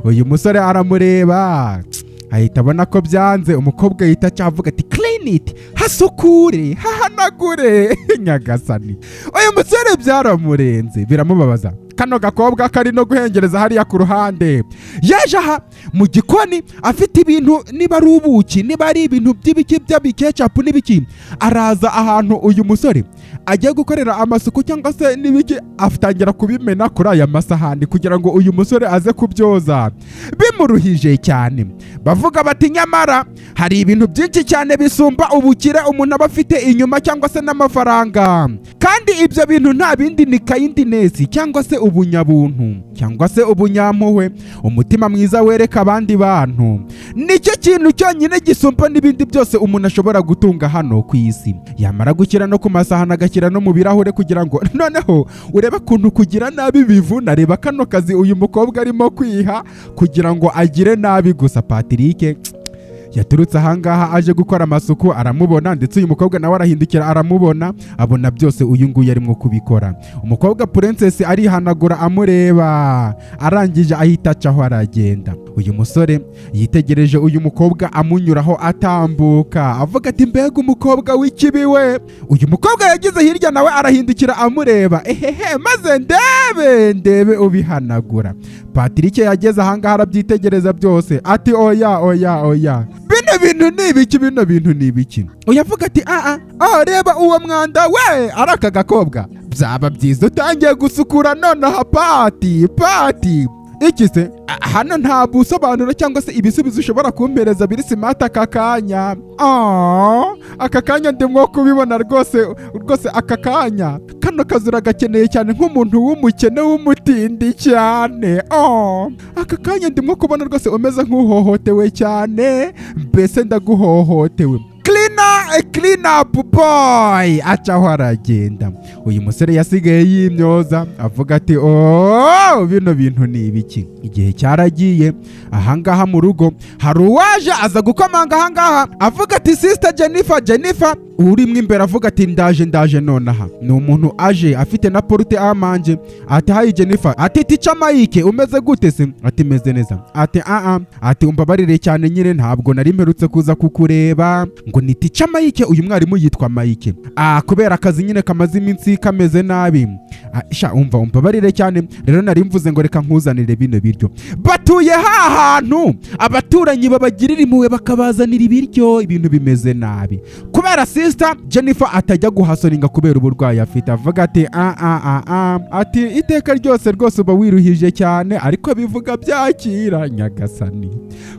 Speaker 1: Uyu musore aramureba ahita abona ko byanze. Umukobwa yita cyavuga ati clean it, hasukure hahanagure nyagasani. Uyu musore byaramurenze biramubabaza. Kano gakobwa kari no guhengereza hariya ku ruhande yaje aha mu gikoni afite ibintu niba ari ubuki niba ari ibintu by'ibiki by'abikecapu n'ibiki. Araza ahantu uyu musore agiye gukorera amasuku cyangwa se n'ibiki atangira kubimena kuri aya masahani kugira ngo uyu musore aze kubyoza. Bimuruhije cyane. Bavuga bati nyamara hari ibintu byinshi cyane bisumba ubukire umuntu aba afite inyuma cyangwa se n'amafaranga, kandi ibyo bintu nta bindi ni kindness cyangwa se ubunyabuntu cyangwa se ubunyampuhwe, umutima mwiza wereka abandi bantu. Nicyo kintu cyonyine gisumba n'ibindi byose umuntu ashobora gutunga hano ku isi. Yamara gukira no ku masahani agakira no mu birahure kugira ngo noneho urebe kuntu kugira nabi bivuna. Reba kano kazi uyu mukobwa arimo kwiha kugira ngo agire nabi gusa. Patrick yaturutse ahangaha aje gukora amasuku aramubona, ndetse uyu mukobwa nawe arahindukira aramubona, abona byose uyu nguyu arimo kubikora. Umukobwa Princess arihanagura amureba, arangije ahita acaho aragenda. Uyu musore yitegereje uyu mukobwa amunyuraho atambuka avuga ati mbega umukobwa w'ikibiwe. Uyu mukobwa yagize hirya nawe arahindukira amureba, maze ndebe ubihanagura. Patrick yageze ahangaha arabyitegereza byose ati oya bino bintu ni ibiki. Uyavuga ati reba uwo mwanda we araka gakobwa, byaba byiza utangiye gusukura nonaha Pati. Iki se hano nta busobanuro cyangwa se ibisubizo ushobora kumpereza biri smart aka kanya. Aka kanya ndimwo kubibona rwose aka kanya. Kano kazura gakeneye cyane nk'umuntu w'umukene w'umutindi cyane. Aka kanya ndimwo kubona rwose umeze nk'uhohotewe cyane, mbese ndaguhohotewe. Cleaner my clean up boy, acaho aragenda. Uyu musore yasigaye yimyoza avuga ati oh bino bintu ni ibiki. Igihe cyaragiye ahangaha mu rugo hari uwaje aza gukomanga ahangaha avuga ati sister Jennifer urimwe imbere avuga ati ndaje nonaha. Ni umuntu aje afite na porte amanje ati hayi Jennifer ati tica Mike umeze gute se? Ati meze neza. Ati ati umbabarire cyane nyine ntabwo nari mperutse kuza kukureba ngo ni tica Mike. Uyu mwarimu yitwa Mike kubera akazi nyine kamaze iminsi kameze nabi. Sha umbabarire cyane rero nari mvuze ngo reka nkuzanire bino biryo. Batuye hantu abaturanyi babagirira impuhwe bakabazanira ibiryo ibintu bimeze nabi kubera sister Jennifer atajya guhasoringa kubera uburwayi afite. Avuga ati ati iteka ryose rwose uba wiruhije cyane ariko bivuga byakira nyagasani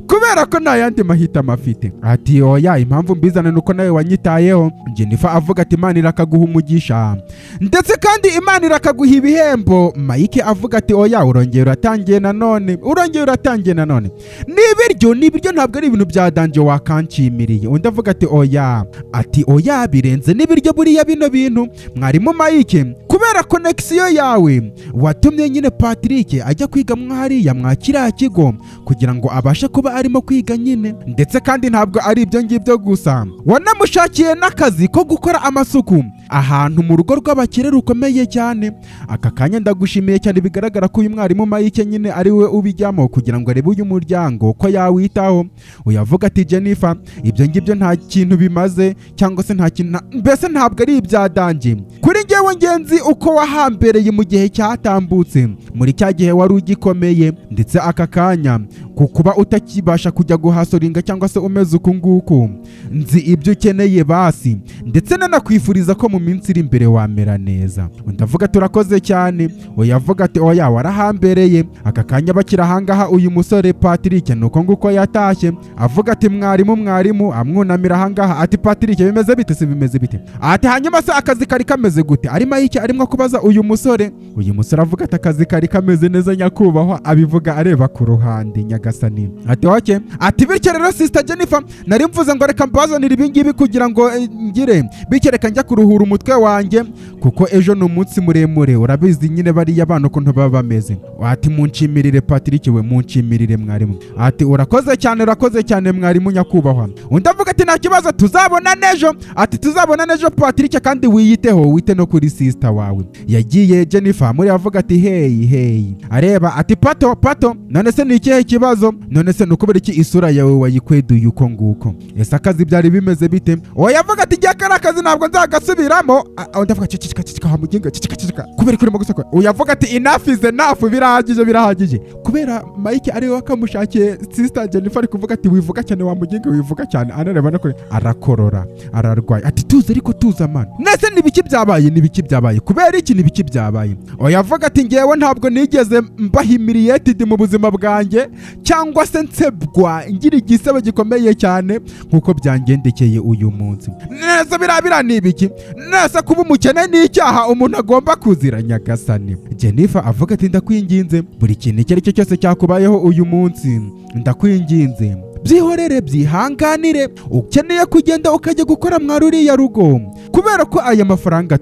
Speaker 1: kubera ko nta yandi mahitamo afite. Ati oya impamvu mbizana nuko nawe wanyitayeho. Jennifer avuga ati Imana irakaguha umugisha ndetse kandi Imana irakaguha ibihembo. Mike avuga ati oya urongera uratangiye nanone n'ibiryo ntabwo ari ibintu bya danje wakancimiriye. Undi avuga ati oya birenze n'ibiryo buriya bino bintu mwarimu Mike kubera connection yawe watumye nyine Patrick ajya kwiga mwariya mwakira kigo kugira ngo abashe kuba arimo kwiga nyine. Ndetse kandi ntabwo ari ibyo ngibyo gusa wanamushakiye n'akazi ko gukora amasuku ahantu mu rugo rw'abakire rukomeye cyane. Aka kanya ndagushimiye cyane bigaragara ko uyu mwarimu Mike nyine ari we ubijyamo kugira ngo arebe uyu muryango ko yawitaho. Uyavuga ati Jennifer ibyo ngibyo nta kintu bimaze cyangwa se nta kintu mbese ntabwo ari ibyadanje kuri ngewe ngenzi uko wahambereye mu gihe cyatambutse muri cya gihe wari ugikomeye. Ndetse aka kanya kuba utakibasha kujya guhasoringa cyangwa se umeze uku nguku nzi ibyo ukeneye basi ndetse nanakwifuriza ko mu minsi iri imbere wamera neza. Ndavuga turakoze cyane. Uyavuga ati oya warahambereye. Aka kanya bakira ahangaha uyu musore Patrick nuko nguko yatashye avuga ati mwarimu amwunamira ahangaha ati Patrick bimeze bite se bimeze bite? Ati hanyuma se akazi kari kameze gute? Ari Mike arimo kubaza uyu musore avuga ati akazi kari kameze neza nyakubahwa abivuga areba ku ruhande nyagasani. Ati oke ati bityo rero sister Jennifer nari mvuze ngo reka mbazanire ibingibi kugira ngo ngire bikereka njya kuruhura umutwe wanjye kuko ejo ni umunsi muremure urabizi nyine bariya abantu ukuntu baba bameze. Ati munchimirire Patrick we munchimirire mwarimu. Ati urakoze cyane mwarimu nyakubahwa. Undi avuga ati nta kibazo tuzabona nejo. Ati tuzabona nejo Patrick kandi wite no kuri sister wawe. Yagiye Jennifer muri avuga ati hey areba ati pato none se ni ikihe kibazo? None se nukubera iki isura yawe wayikweduye uko nguko? Ese akazi byari bimeze bite? Yavuga ati jya kara akazi ntabwo nzagasubiramo. Undi avuga cicika hamuginga cicika kubera kuri magusaka. Uyavuga ati enough is enough birahagije kubera Mike ari wakamushakiye sister Jennifer kuvuga ati wivuga cyane wamuginga wivuga cyane anareba no kure arakorora ararwaye. Ati tuza man nese nibiki byabaye kubera iki nibiki byabaye? Yavuga ati ngewe ntabwo nigeze mbahimiriyeted mu buzima bwanjye cyangwa se nsebwa ngira igisebe gikomeye cyane nkuko byangendekeye uyu munsi. Nese birabira nibiki? Nese kuba umukene n'icyaha umuntu agomba kuzira nyagasani. Jennifer avuga ati ndakwinginze buri kintu icyo ari cyo cyose cyakubayeho uyu munsi ndakwinginze byihorere byihanganire ukeneye kugenda ukajya gukora mwaruriya rugo kubera ko aya mafaranga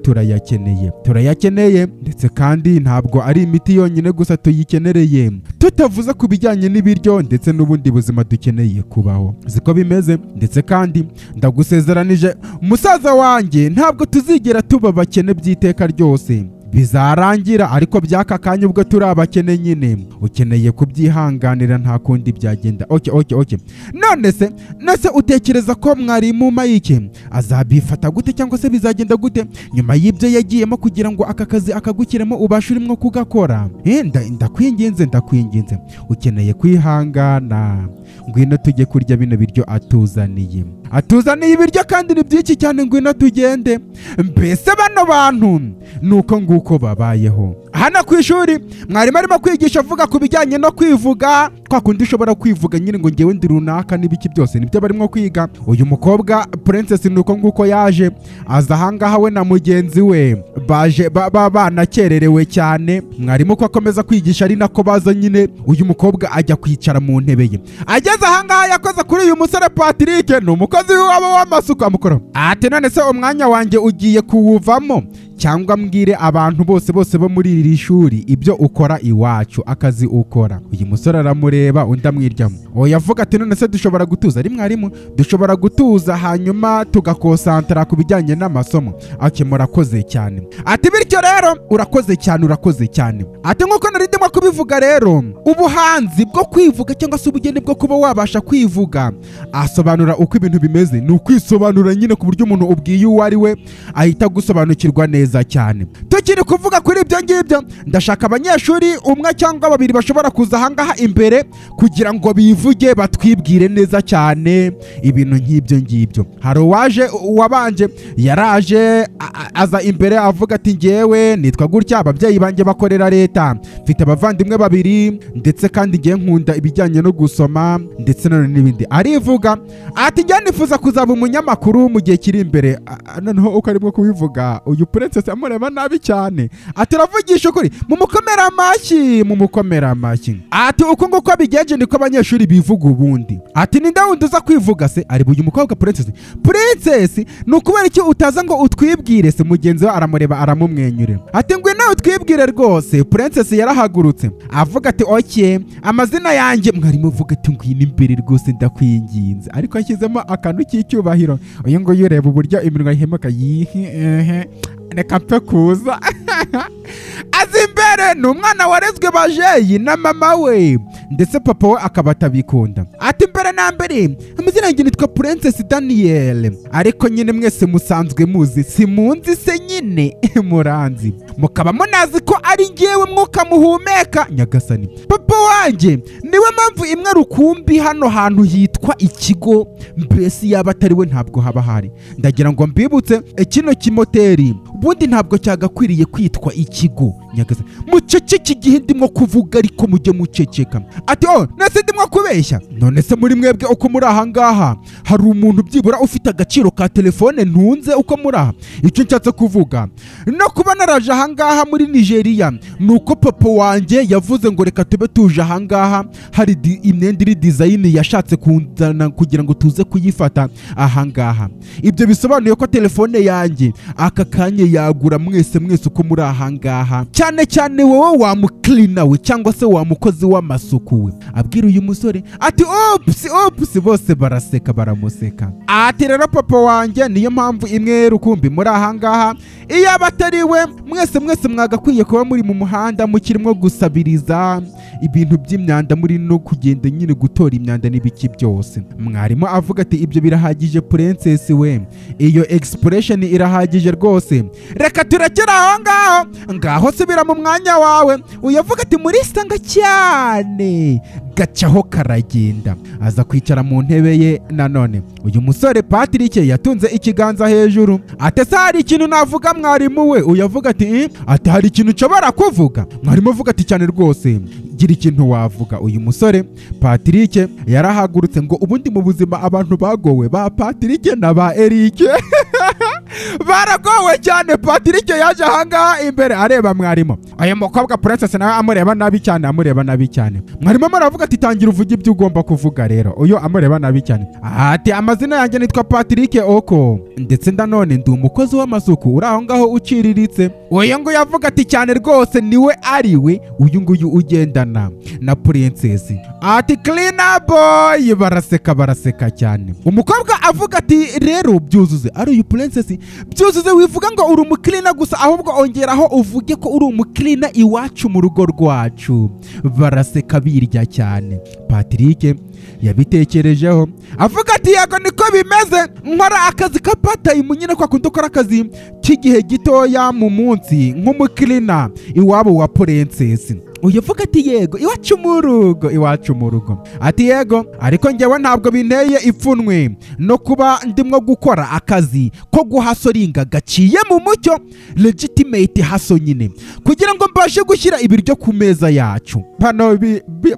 Speaker 1: turayakeneye ndetse kandi ntabwo ari imiti yonyine gusa tuyikenereye tutavuze ku bijyanye n'ibiryo ndetse n'ubundi buzima dukeneye kubaho. Ziko bimeze ndetse kandi ndagusezeranije musaza wanjye ntabwo tuzigera tuba bakene by'iteka ryose. Bizarangira ariko byaka kanya ubwo turi abakene nyine ukeneye kubyihanganira nta kundi byagenda. Okay none se utekereza ko mwarimu Mike azabifata gute cyangwa se bizagenda gute nyuma y'ibyo yagiyemo kugira ngo aka kazi akagukiremo ubashe urimo kugakora? Ndakwinginze ukeneye kwihangana ngwino tujye kurya bino biryo atuzaniye ibiryo kandi ni byinshi cyane ngwino tugende. Mbese bano bantu nuko nguko babayeho hana ku ishuri mwarimu arimo kwigisha avuga ku bijyanye no kwivuga kwa kundi ushobora kwivuga nyine ngo ngewe ndi runaka n'ibiki byose nibyo barimo kwiga. Uyu mukobwa Princess nuko nguko yaje aza ahangaha we na mugenzi we baje banakererewe cyane. Mwarimu ko akomeza kwigisha ari nako baza nyine uyu mukobwa ajya kwicara mu ntebe ye. Ageze ageze ahangaha yakoze kuri uyu musore Patrick ni umukozi w'iwabo w'amasuku amukora ati none se umwanya wanjye ugiye kuwuvamo cyangwa mbwire abantu bose bo muri iri shuri ibyo ukora iwacu akazi ukora. Uyu musore aramureba undi amwiryamo yavuga ati none se dushobora gutuza ari mwarimu dushobora gutuza hanyuma tugakonsantara ku bijyanye n'amasomo. Ati murakoze cyane. Ati bityo rero urakoze cyane. Ati nkuko nari ndimo kubivuga rero ubuhanzi bwo kwivuga cyangwa se ubugeni bwo kuba wabasha kwivuga asobanura uko ibintu bimeze ni ukwisobanura nyine ku buryo umuntu ubwiye uwo ari we ahita gusobanukirwa neza cyane. Tukiri kuvuga kuri ibyo ngibyo ndashaka abanyeshuri umwe cyangwa babiri bashobora kuza ahangaha imbere kugira ngo bivuge batwibwire neza cyane ibintu nk'ibyo ngibyo. Hari uwabanje yaraje aza imbere avuga ati ngewe nitwa gutya ababyeyi banjye bakorera leta mfite abavandimwe babiri ndetse kandi ngiye nkunda ibijyanye no gusoma ndetse n'ibindi. Arivuga ati njye nifuza kuzaba umunyamakuru mu gihe kiri imbere. Noneho uko arimo kubivuga uyu Princess amureba nabi cyane ati uravugisha ukuri mumukomera amashyi. Ati uko nguko bigenje niko abanyeshuri bivuga ubundi. Ati ninde wundi uza kwivuga se ari uyu mukobwa Princess ni ukubera iki utaza ngo utwibwire se. Mugenzi we aramureba aramumwenyurira ati ngwino utwibwire rwose. Princess yarahagurutse avuga ati oke amazina yanjye. Mwarimu uvuga ati ngwino imbere rwose ndakwinginze ariko yashyizemo akantu k'icyubahiro. uyu nguyu ureba uburyo iminwa ihemuka reka mpe kuza azi imbere ni umwana warezwe bajeyi na mama we ndetse papa we akaba atabikunda. Ati mbere na mbere amazina yanjye nitwa Princess Daniel ariko nyine mwese musanzwe muzi simunzi se nyine muranzi mukaba munazi ko ari ngewe mwuka muhumeka nyagasani. Papa wanjye niwe mpamvu imwe rukumbi hano hantu hitwa ikigo mbese yaba atari we ntabwo haba hari. Ndagira ngo mbibutse kino kimoteri ubundi ntabwo cyagakwiriye kwitwa ikigo nyagasani. Muceceke igihe ndimo kuvuga ariko mujye muceceka. Ati nese ndimo kubeshya. None se muri mwebwe uko muri ahangaha hari umuntu byibura ufite agaciro ka telefone ntunze uko muri aha? Icyo nshatse kuvuga no kuba naraje ahangaha muri Nigeria nuko papa wanjye yavuze ngo reka tube tuje ahangaha hari imyenda iri design yashatse kunzana kugira ngo tuze kuyifata ahangaha. Ibyo bisobanuye ko telefone yanjye aka kanye yagura mwese uko muri ahangaha cyane wowe wa muklina we cyangwa se wa mukozi w'amasuku we. Abwira uyu musore ati ops bose baraseka baramuseka. Ati rero papa wanjye niyo mpamvu imwe rukumbi muri ahangaha iyo abatari we mwese mwagakwiye kuba muri mu muhanda mukirimo gusabiriza ibintu by'imyanda muri no kugenda nyine gutora imyanda n'ibiki byose. Mwarimu avuga ati ibyo birahagije Princess we iyo expression irahagije rwose reka turekera aho ngaho subira mu mwanya wawe. Uyavuga ati muri sanga cyane gacaho karagenda aza kwicara mu ntebe ye. Nanone uyu musore Patrick yatunze ikiganza hejuru ati se hari ikintu navuga mwarimu we? Uyavuga ati hari ikintu nshobora kuvuga? Mwarimu avuga ati cyane rwose gira ikintu wavuga. Uyu musore Patrick yarahagurutse ngo ubundi mu buzima abantu bagowe ba Patrick na ba Eric baragowe cyane. Patrick yaje ahangaha imbere areba mwarimu. Aya mukobwa Princess nawe amureba nabi cyane. Mwarimu aravuga ati tangira uvuge ibyo ugomba kuvuga rero. Uyu amureba nabi cyane ati amazina yanjye nitwa Patrick Oko ndetse ndanone ndi umukozi w'amasuku uri aho ngaho uciriritse. Uyu nguyu avuga ati cyane rwose niwe ari we uyu nguyu ugendana na Princess. Ati cleaner boy baraseka cyane. Umukobwa avuga ati rero byuzuze ari uyu Princess byuzuze wivuga ngo uri umucleaner gusa ahubwo ongeraho uvuge ko uri umucleaner iwacu mu rugo rwacu. Baraseka birya cyane. Patrick yabitekerejeho avuga ati yego niko bimeze nkora akazi ka part-time nyine kwa kundi ukora akazi k'igihe gitoya mu munsi nk'umucleaner iwabo wa Princess. Uyavuga ati yego iwacu mu rugo. Ati yego ariko njyewe ntabwo binteye ipfunwe no kuba ndimwo gukora akazi ko guhasoringa gaciye mu mucyo legitimate haso nyine kugira ngo mbashe gushyira ibiryo ku meza yacu. Hano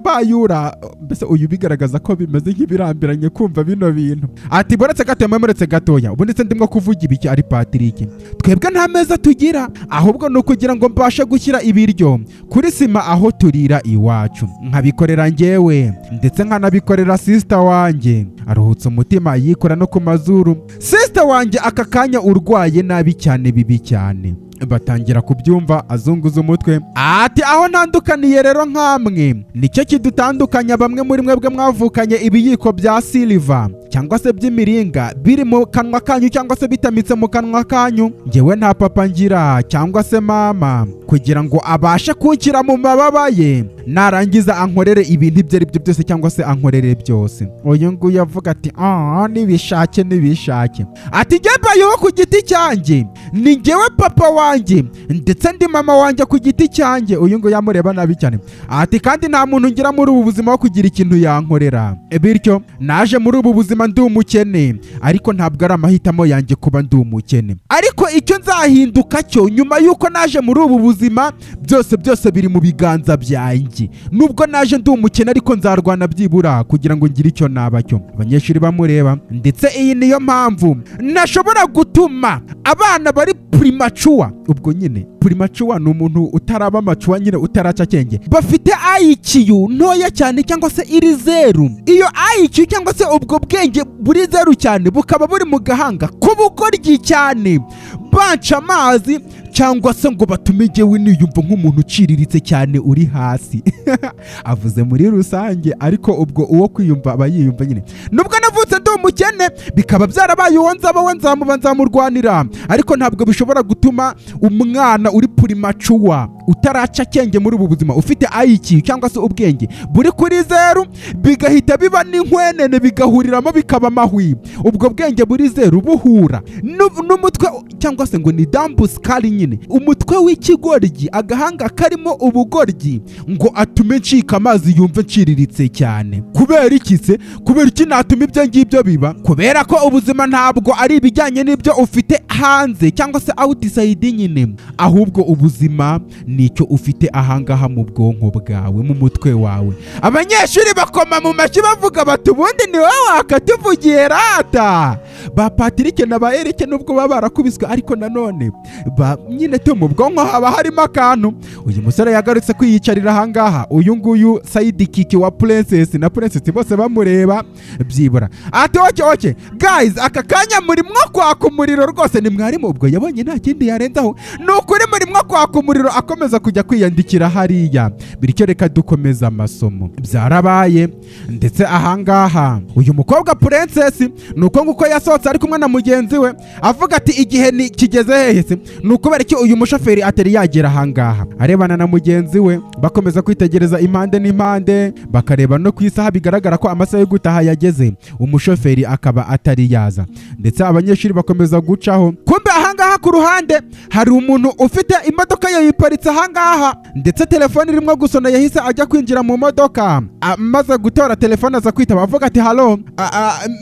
Speaker 1: bayura mbese uyu bigaragaza ko bimeze nk'ibirambiranye kumva bino bintu. Ati muretse gatoya ubundi se ndimwo kuvuga ibiki ari Patrick? Twebwe nta meza tugira ahubwo no kugira ngo mbashe gushyira ibiryo kuri sima aho turira iwacu nkabikorera njyewe ndetse nkanabikorera sister wanjye. Aruhutse umutima yikora no ku mazuru. Sister wanjye aka kanya urwaye nabi cyane, bibi cyane. Batangira kubyumva azunguza umutwe ati aho ntandukaniye rero nkamwe nicyo kidutandukanya. Bamwe muri mwebwe mwavukanye ibiyiko bya silver cyangwa se by'imiringa biri mu kanwa kanyu cyangwa se bitamitse mu kanwa kanyu. Ngewe nta papa ngira cyangwa se mama kugira ngo abashe kunshyira mu mababa ye narangiza ankorere ibintu ibyo ari byo byose cyangwa se ankorere byose. Uyu nguyu avuga ati nibishake ati ngebayeho ku giti cyanjye, ni ngewe papa wanjye ndetse ndi mama wanjye ku giti cyanjye. Uyu nguyu yamureba nabi cyane ati kandi nta muntu ngira muri ubu buzima wo kugira ikintu yankorera, bityo naje muri ubu buzima ndi umukene, ariko ntabwo ari amahitamo yanjye kuba ndi umukene. Ariko icyo nzahinduka cyo nyuma yuko naje muri ubu buzima, byose biri mu biganza byanjye. Nubwo naje ndi umukene ariko nzarwana byibura kugira ngo ngire icyo naba cyo. Abanyeshuri bamureba ndetse iyi niyo mpamvu nashobora gutuma abana bari premature. Ubwo nyine premature ni umuntu utaraba mature, nyine utaraca cyenge, bafite IQ ntoya cyane cyangwa se iri zeru. Iyo IQ cyangwa se ubwo bwenge buri zeru cyane bukaba buri mu gahanga k'ubugoryi cyane, banca amazi cyangwa se ngo batume jyewe niyumva nk'umuntu uciriritse cyane uri hasi. Avuze muri rusange, ariko ubwo uwo kwiyumva aba yiyumva nyine. Nubwo navutse ndi umukene bikaba byarabaye uwo nzaba we nzamurwanira, ariko ntabwo bishobora gutuma umwana uri premature utaraca cyenge muri ubu buzima ufite IQ cyangwa se ubwenge buri kuri zeru bigahita biba n'inkwenene bigahuriramo bikaba amahwi. Ubwo bwenge buri zeru buhura n'umutwe cyangwa se ngo ni dambuskali, nyine umutwe w'ikigoryi, agahanga karimo ubugoryi, ngo atume ncika amazi yumve nciriritse cyane. Kubera iki se? Kubera iki natuma ibyo ngibyo biba? Kubera ko ubuzima ntabwo ari ibijyanye n'ibyo ufite hanze cyangwa se outside nyine, ahubwo ubuzima nicyo ufite ahangaha mu bwonko bwawe, mu mutwe wawe. Abanyeshuri bakoma mu mashyi bavuga bati ubundi ni wowe wakatuvugiye rata. Ba Patrick na ba Eric nubwo baba barakubiswe, ariko nanone nyine to mu bwonko haba harimo akantu. Uyu musore yagarutse kwiyicarira ahangaha, uyu nguyu sidekick wa Princess na Princess bose bamureba byibura ati oke guys, aka kanya muri mwo kwaka umuriro rwose. Ni mwarimu ubwo yabonye nta kindi yarenzaho, nukuri muri mwo kwaka umuriro akomeza kujya kwiyandikira hariya. Bityo reka dukomeza amasomo. Byarabaye ndetse ahangaha uyu mukobwa Princess nuko nguko yasohotse ari kumwe na mugenzi we, avuga ati igihe ni kigeze hehe se? Nukubera ki uyu mushoferi atari yagera ahangaha. Arebana na mugenzi we bakomeza kwitegereza impande n'impande, bakareba no ku isaha bigaragara ko amasaha yo gutaha yageze, umushoferi akaba atari yaza. Ndetse abanyeshuri bakomeza gucaho, kumbe ahangaha ku ruhande hari umuntu ufite imodoka ye yiparitse ahangaha, ndetse telefone irimo gusona yahise ajya kwinjira mu modoka. Amaze gutora telefone aza kwitaba avuga ati hello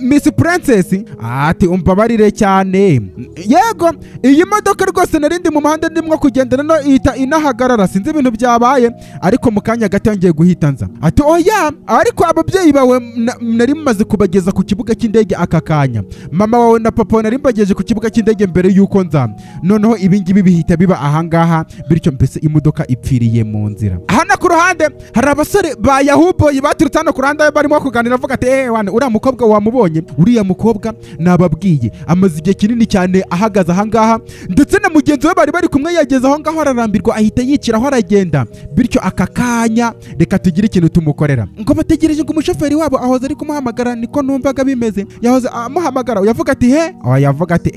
Speaker 1: Miss Princess. Ati umbabarire cyane, yego iyi modoka rwose narindi mu muhanda ndimwo kugendana no ihita inahagarara, sinzi ibintu byabaye, ariko mu kanya gato ngiye guhita nza. Ati oya, ariko ababyeyi bawe nari maze kubageza ku kibuga cy'indege aka kanya, mama wawe na papa nari mbageje ku kibuga cy'indege mbere yuko nza, noneho ibingibi bihita biba ahangaha, bityo mbese imodoka ipfiriye mu nzira. Hano ku ruhande hari abasore ba Yahuboyi baturutse hano ku ruhande barimo kuganira, avuga ati uriya mukobwa wamubonye? Uriya mukobwa nababwiye amaze igihe kinini cyane ahagaze ahangaha, ndetse na mugenzi we bari kumwe yageze aho ngaho ararambirwa ahita yiciraho aragenda. Bityo aka kanya reka tugire ikintu tumukorera. Ngo bategereje ngo umushoferi wabo ahoze ari kumuhamagara, niko numvaga bimeze. Yahoze amuhamagara, yavuga ati yavuga ati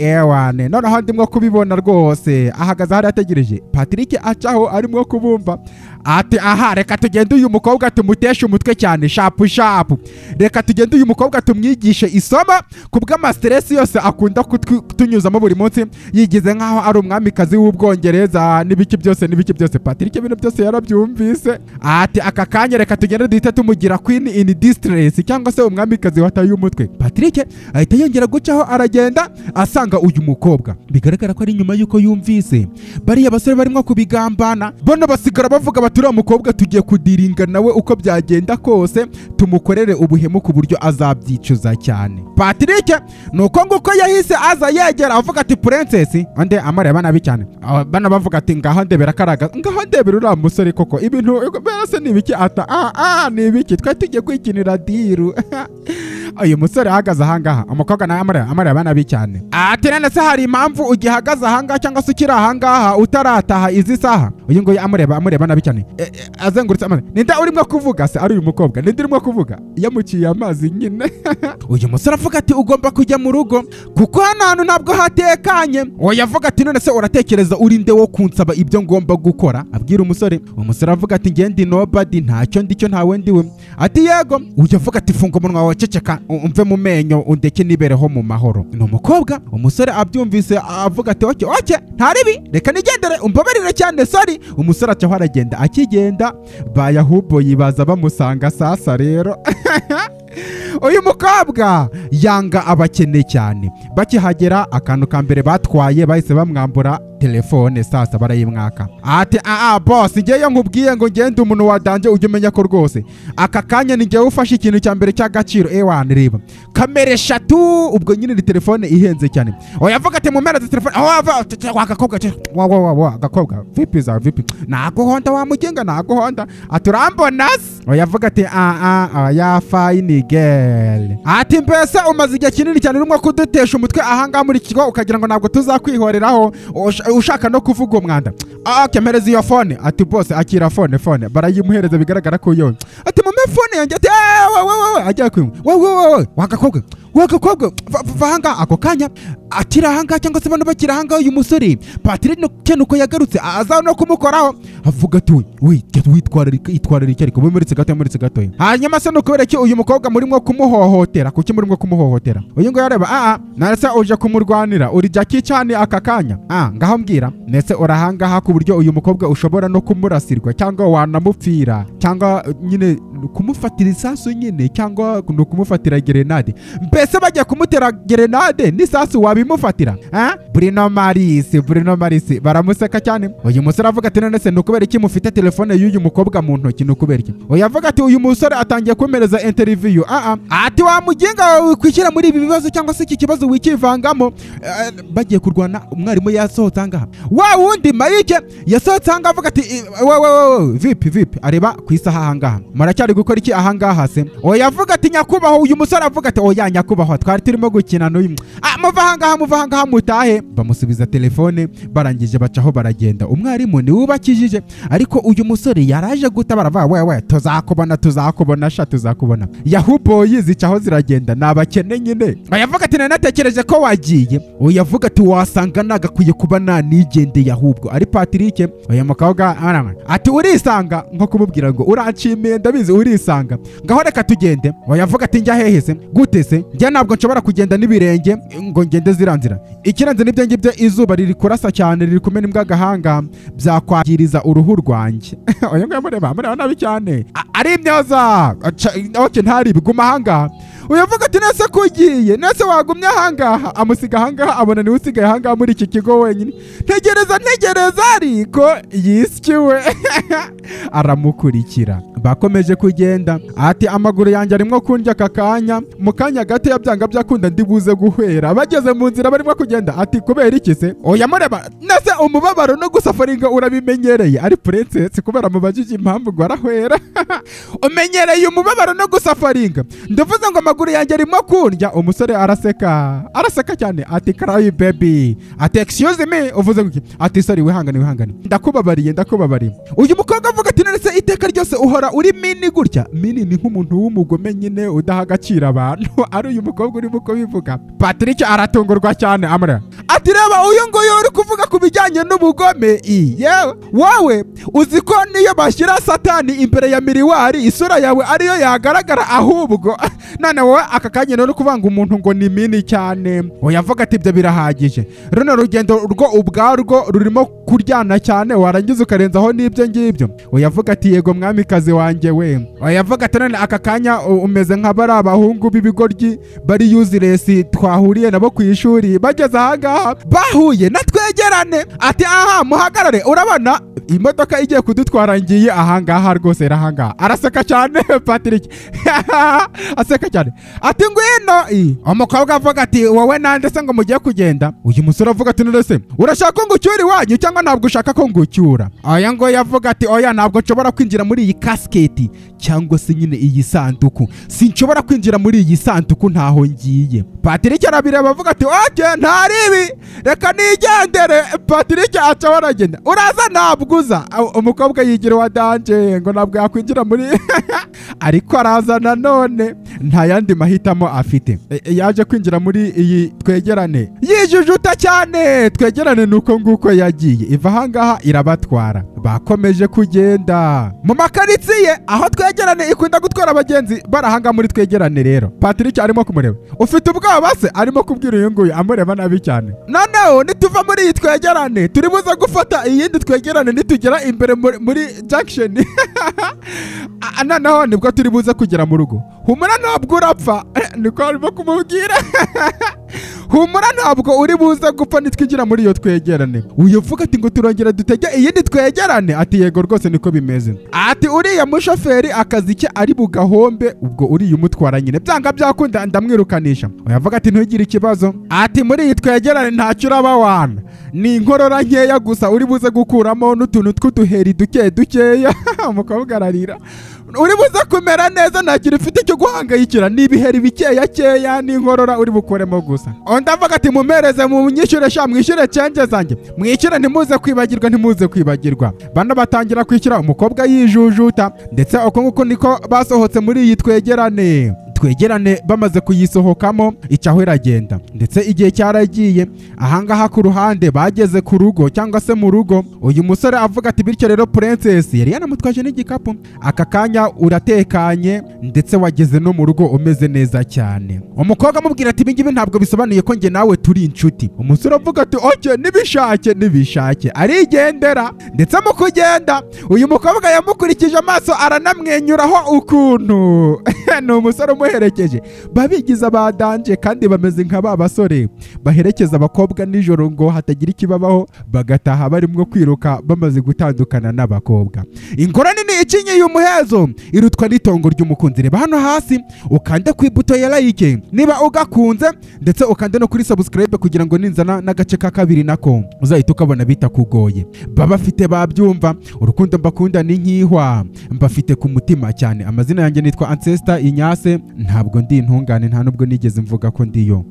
Speaker 1: noneho ndimwo kubibona rwose, ahagaze hari ategereje. Patrick acaho arimo kubumva ati reka tugende uyu mukobwa tumuteshe umutwe cyane shapu. Reka tugende uyu mukobwa tumwigishe isoma kubw'amastress yose akunda kutunyuzamo buri munsi, yigize nkaho ari umwamikazi w'Ubwongereza n'ibiki byose. Patrick ibintu byose yarabyumvise ati aka kanya reka tugende duhita tumugira queen in distress cyangwa se umwamikazi wataye umutwe. Patrick ahita yongera gucaho aragenda asanga uyu mukobwa, bigaragara ko ari nyuma yuko yumvise bariya basore barimo kubigambana, bono basigara bavuga uriya mukobwa tugiye kudiringa nawe uko byagenda kose tumukorere ubuhemu ku buryo azabyicuza cyane. Patrick nuko nguko yahise aza yegera avuga ati princess ande amareba nabi cyane. Bana bavuga ati ngaho ndebera karaga ngaho ndebera uriya musore koko ibintu bese nibiki ata nibiki twa tugiye kwikinira diru. Uyu musore ahagaze ahangaha umukobwa nawe amareba nabi cyane. Ati nene se hari impamvu ugihagaze ahangaha cyangwa se ukiri ahangaha utarataha izi saha? Uyu ngo amureba nabi cyane. Azengurutse amazi. Ninde urimo kuvuga se ari uyu mukobwa? Ninde urimo kuvuga? Yamuciye amazi nyine. Uyu musore avuga ati ugomba kujya mu rugo kuko hano hantu ntabwo hatekanye. Oya avuga ati none se uratekereza urinde wo kunsaba ibyo ngomba gukora? Abwira umusore. Umusore avuga ati ngendi nobody ntacyo ndicyo ntawe ndiwe. Ati yego. Uyu avuga ati funga umunwa wawe ceceka umve mu menyo undeke nibereho mu mahoro. Ni umukobwa. Umusore abyumvise avuga ati oke ntaribi reka nigendere umbabarire cyane sorry. Umusore acaho aragenda akigenda bayahubo yibaza bamusanga sasa rero. Uyu mukobwa yanga abakene cyane. Bakihagera akantu ka mbere batwaye bahise bamwambura telefone sasa barayimwaka. Ati boss ngeyo nkubwiye ngo ngende umuntu wadanje ujye umenya ko rwose aka kanya ni ngewe ufashe ikintu cya mbere cy'agaciro ewana reba kamera 3 ubwo nyine ni telefone ihenze cyane. Oya avuga ati mu mpera za telefone wakakobwa agakobwa vipi nago honda wamugenga nago honda aturambona. Oya avuga ati ya fine girl. Ati mbese umaze igihe kinini cyane urimo kudutesha umutwe ahangaha muri kigo ukagira ngo ntabwo tuzakwihoreraho ushaka no kuvuga umwanda. Kemereza iyo phone. Ati boss akira phone barayimuhereza bigaragara ko yo. Ati mama phone yanjye ati ajya kwimwe wakakobwa vanga ako kanya atira hanga cyangwa se bano bakira hanga uyu musore Patrick no kenuko yagarutse aza no kumukoraho avuga ati itwararika ariko muritse gato. Hanyuma se no kubera ki uyu mukobwa murimo kumuhohotera kuki murimo kumuhohotera? Uyu ngo yareba narese uje kumurwanira uri Jackie cyane aka kanya ngaho mbwira nese urahanga ku buryo uyu mukobwa ushobora no kumurasirwa cyangwa wanamupfira cyangwa nyine kumufatira isasu nyine cyangwa no kumufatira grenade. Mbese bajya kumutera grenade n'isasu wabimufatira? Bruno Mars baramuseka cyane. Uyu musore avuga ati none se nukubera iki mufite telefone y'uyu mukobwa mu ntoki nukubera iki? Oya avuga ati uyu musore atangiye kumereza interview. Ati wamugenga kwishyira muri ibi bibazo cyangwa se iki kibazo wikivangamo. Bagiye kurwana umwarimu yasohotse ngaha wa wundi Mike yasohotse ngaha avuga ati vipi areba ku isaha ahangaha muracyari gukora iki ahangaha se? Oya avuga ati nyakubaho. Uyu musore avuga ati oya nyakubaho twari turimo gukina n'uyu muva ahangaha mutahe. Bamusubiza telefone barangije bacaho baragenda. Umwarimu ni wubakijije ariko uyu musore yaraje gutabara we tuzakubona yahubo yizicaho ziragenda nabakene nyine. Ayavuga ati natekereje ko wagiye. Oya avuga ati wasanga nagakwiye kuba nanigendeye ahubwo ari Patrick. Oya mukobwa ati urisanga nko kumubwira ngo urancimiye ndabizi urisanga ngaho reka tugende. Oya avuga ati njya hehe se gute se njye ntabwo nshobora kugenda n'ibirenge ngo ngende ziranzira ikirenze n'ibyo ngibyo izuba riri kurasa cyane riri kumena imbwa gahanga byakwagiriza uruhu rwanjye. Oya ngo mureba nabi cyane ari imyoza ntari biguma ahangaha. Uyu avuga ati nese kugiye nese wagumye ahangaha amusiga ahangaha abona niwe usigaye ahangaha muri iki kigo wenyine. Ntegereza ariko yishyuwe. Aramukurikira bakomeje kugenda. Ati amaguru yanjye arimo kundya aka kanya mu kanya gato yabyanga byakunda ndibuze guhera. Bageze mu nzira barimo kugenda. Ati kubera iki se? Oya mureba nese umubabaro no gusafaringa urabimenyereye ari princess kubera mubajije impamvu ngo arahwera. Umenyereye umubabaro no gusafaringa ndavuze ngo amaguru yanjye arimo kundya. Umusore araseka cyane. Ati cry baby. Ati excuse me uvuze ngo ati sorry wihangane ndakubabariye. Uyu mukobwa avuga ati nese iteka ryose uhora uri mini gutya. Mini ni nk'umuntu w'umugome nyine udaha agaciro abantu. Ari uyu mukobwa urimo kubivuga. Patrick aratungurwa cyane amara. Ati reba uyu nguyu uri kuvuga ku bijyanye n'ubugome yewe wowe uzi ko niyo bashyira satani imbere ya miriwari isura yawe ariyo yagaragara ahubwo none wowe aka kanya no kuvanga umuntu ngo ni mini cyane. Oya avuga ati ibyo birahagije. Runo rugendo rwo ubwarwo rurimo kuryana cyane warangiza ukarenzaho n'ibyo ngibyo. Oya avuga ati yego mwamikazi wanjye we. Yavuga ati none aka kanya umeze nk'abari abahungu b'ibigoryi bari useless twahuriye nabo ku ishuri bageze ahangaha bahuye na Twegerane ati aha muhagarare urabona imodoka igiye kudutwara ngiye ahangaha rwose rahangaha. Araseka cyane Patrick aseka cyane ati ngwino. Umukobwa avuga ati wowe nande se ngo mugiye kugenda? Uyu musore avuga ati none se urashaka ko ngucyura iwanyu cyangwa ntabwo ushaka ko ngucyura? Aya ngo yavuga ati oya ntabwo nshobora kwinjira muri iyi casket cyangwa se nyine iyi sanduku, sinshobora kwinjira muri iyi sanduku ntaho ngiye. Patrick arabireba avuga ati oke ntaribi reka nigendere. Patrick aca aragenda. Uraza nabguza. Umukobwa yigira wa danje ngo ntabwo yakwinjira muri ariko araza nanone nta yandi mahitamo afite. Yaje kwinjira muri iyi Twegerane yijujuta cyane. Twegerane nuko nguko yagiye iva ahangaha irabatwara. Bakomeje kugenda mu makaritsiye aho Twegerane ikunda gutwara abagenzi barahanga muri Twegerane. Rero Patrick arimo kumureba ufite ubwoba se, arimo kubwira uyu nguyu amureba nabi cyane. Noneho nituva muri iyi Twegerane turi buze gufata iyindi Twegerane nitugera imbere muri junction noneho nibwo turi buze kugera mu rugo. Humura ntabwo urapfa niko arimo kumubwira humura ntabwo uri buze gupfa nitwinjira muri iyo Twegerane. Uvuga ati ngo turongera dutege iyindi Twegerane ati yego rwose niko bimeze. Ati uriya mushoferi akazi ke ari bugahombe ubwo uriya umutwara nyine byanga byakunda ndamwirukanisha. Uyavuga ati ntugire ikibazo ati muri iyi Twegerane ntacyo uraba wana ni inkorora nkeya gusa uri buze gukuramo n'utuntu tw'uduheri dukeya. Umukobwa ararira uri buze kumera neza ntagira ufite cyo guhangayikira n'ibiheri bikeya n'inkorora uri bukuremo gusa. Ndavuga ati mumereze mu nyishyure sha mwishyure change zanjye mwishyure ntimuze kwibagirwa. Bano batangira kwishyura umukobwa yijujuta ndetse uko nguko niko basohotse muri iyi Twegerane bamaze kuyisohokamo icyaho iragenda ndetse igihe cyaragiye. Ahangaha ku ruhande bageze ku rugo cyangwa se mu rugo. Uyu musore avuga ati bityo rero Princess yari yanamutwaje n'igikapu. Aka kanya uratekanye ndetse wageze no mu rugo umeze neza cyane. Umukobwa amubwira ati ibingibi ntabwo bisobanuye ko nge nawe turi inshuti. Umusore avuga ati oke nibishake arigendera. Ndetse mu kugenda uyu mukobwa yamukurikije amaso aranamwenyuraho ukuntu ni umusore umuherekeje. Babigize abadanje kandi bameze nk'aba basore baherekeza abakobwa nijoro ngo hatagira ikibabaho bagataha barimo kwiruka bamaze gutandukana n'abakobwa. Ingoro nini icinye umuhezo irutwa n'itongo ry'umukunzi. Reba hano hasi ukande ku ibuto ya like niba ugakunze ndetse ukande no kuri subscribe kugira ngo ninzana n'agace ka kabiri nako uzahita ukabona bitakugoye. Babafite babyumva urukundo mbakunda ni nkihwa mbafite ku mutima cyane. Amazina yanjye nitwa Ancestor Inyase ntabwo ndi intungane nta nubwo nigeze mvuga ko ndiyo.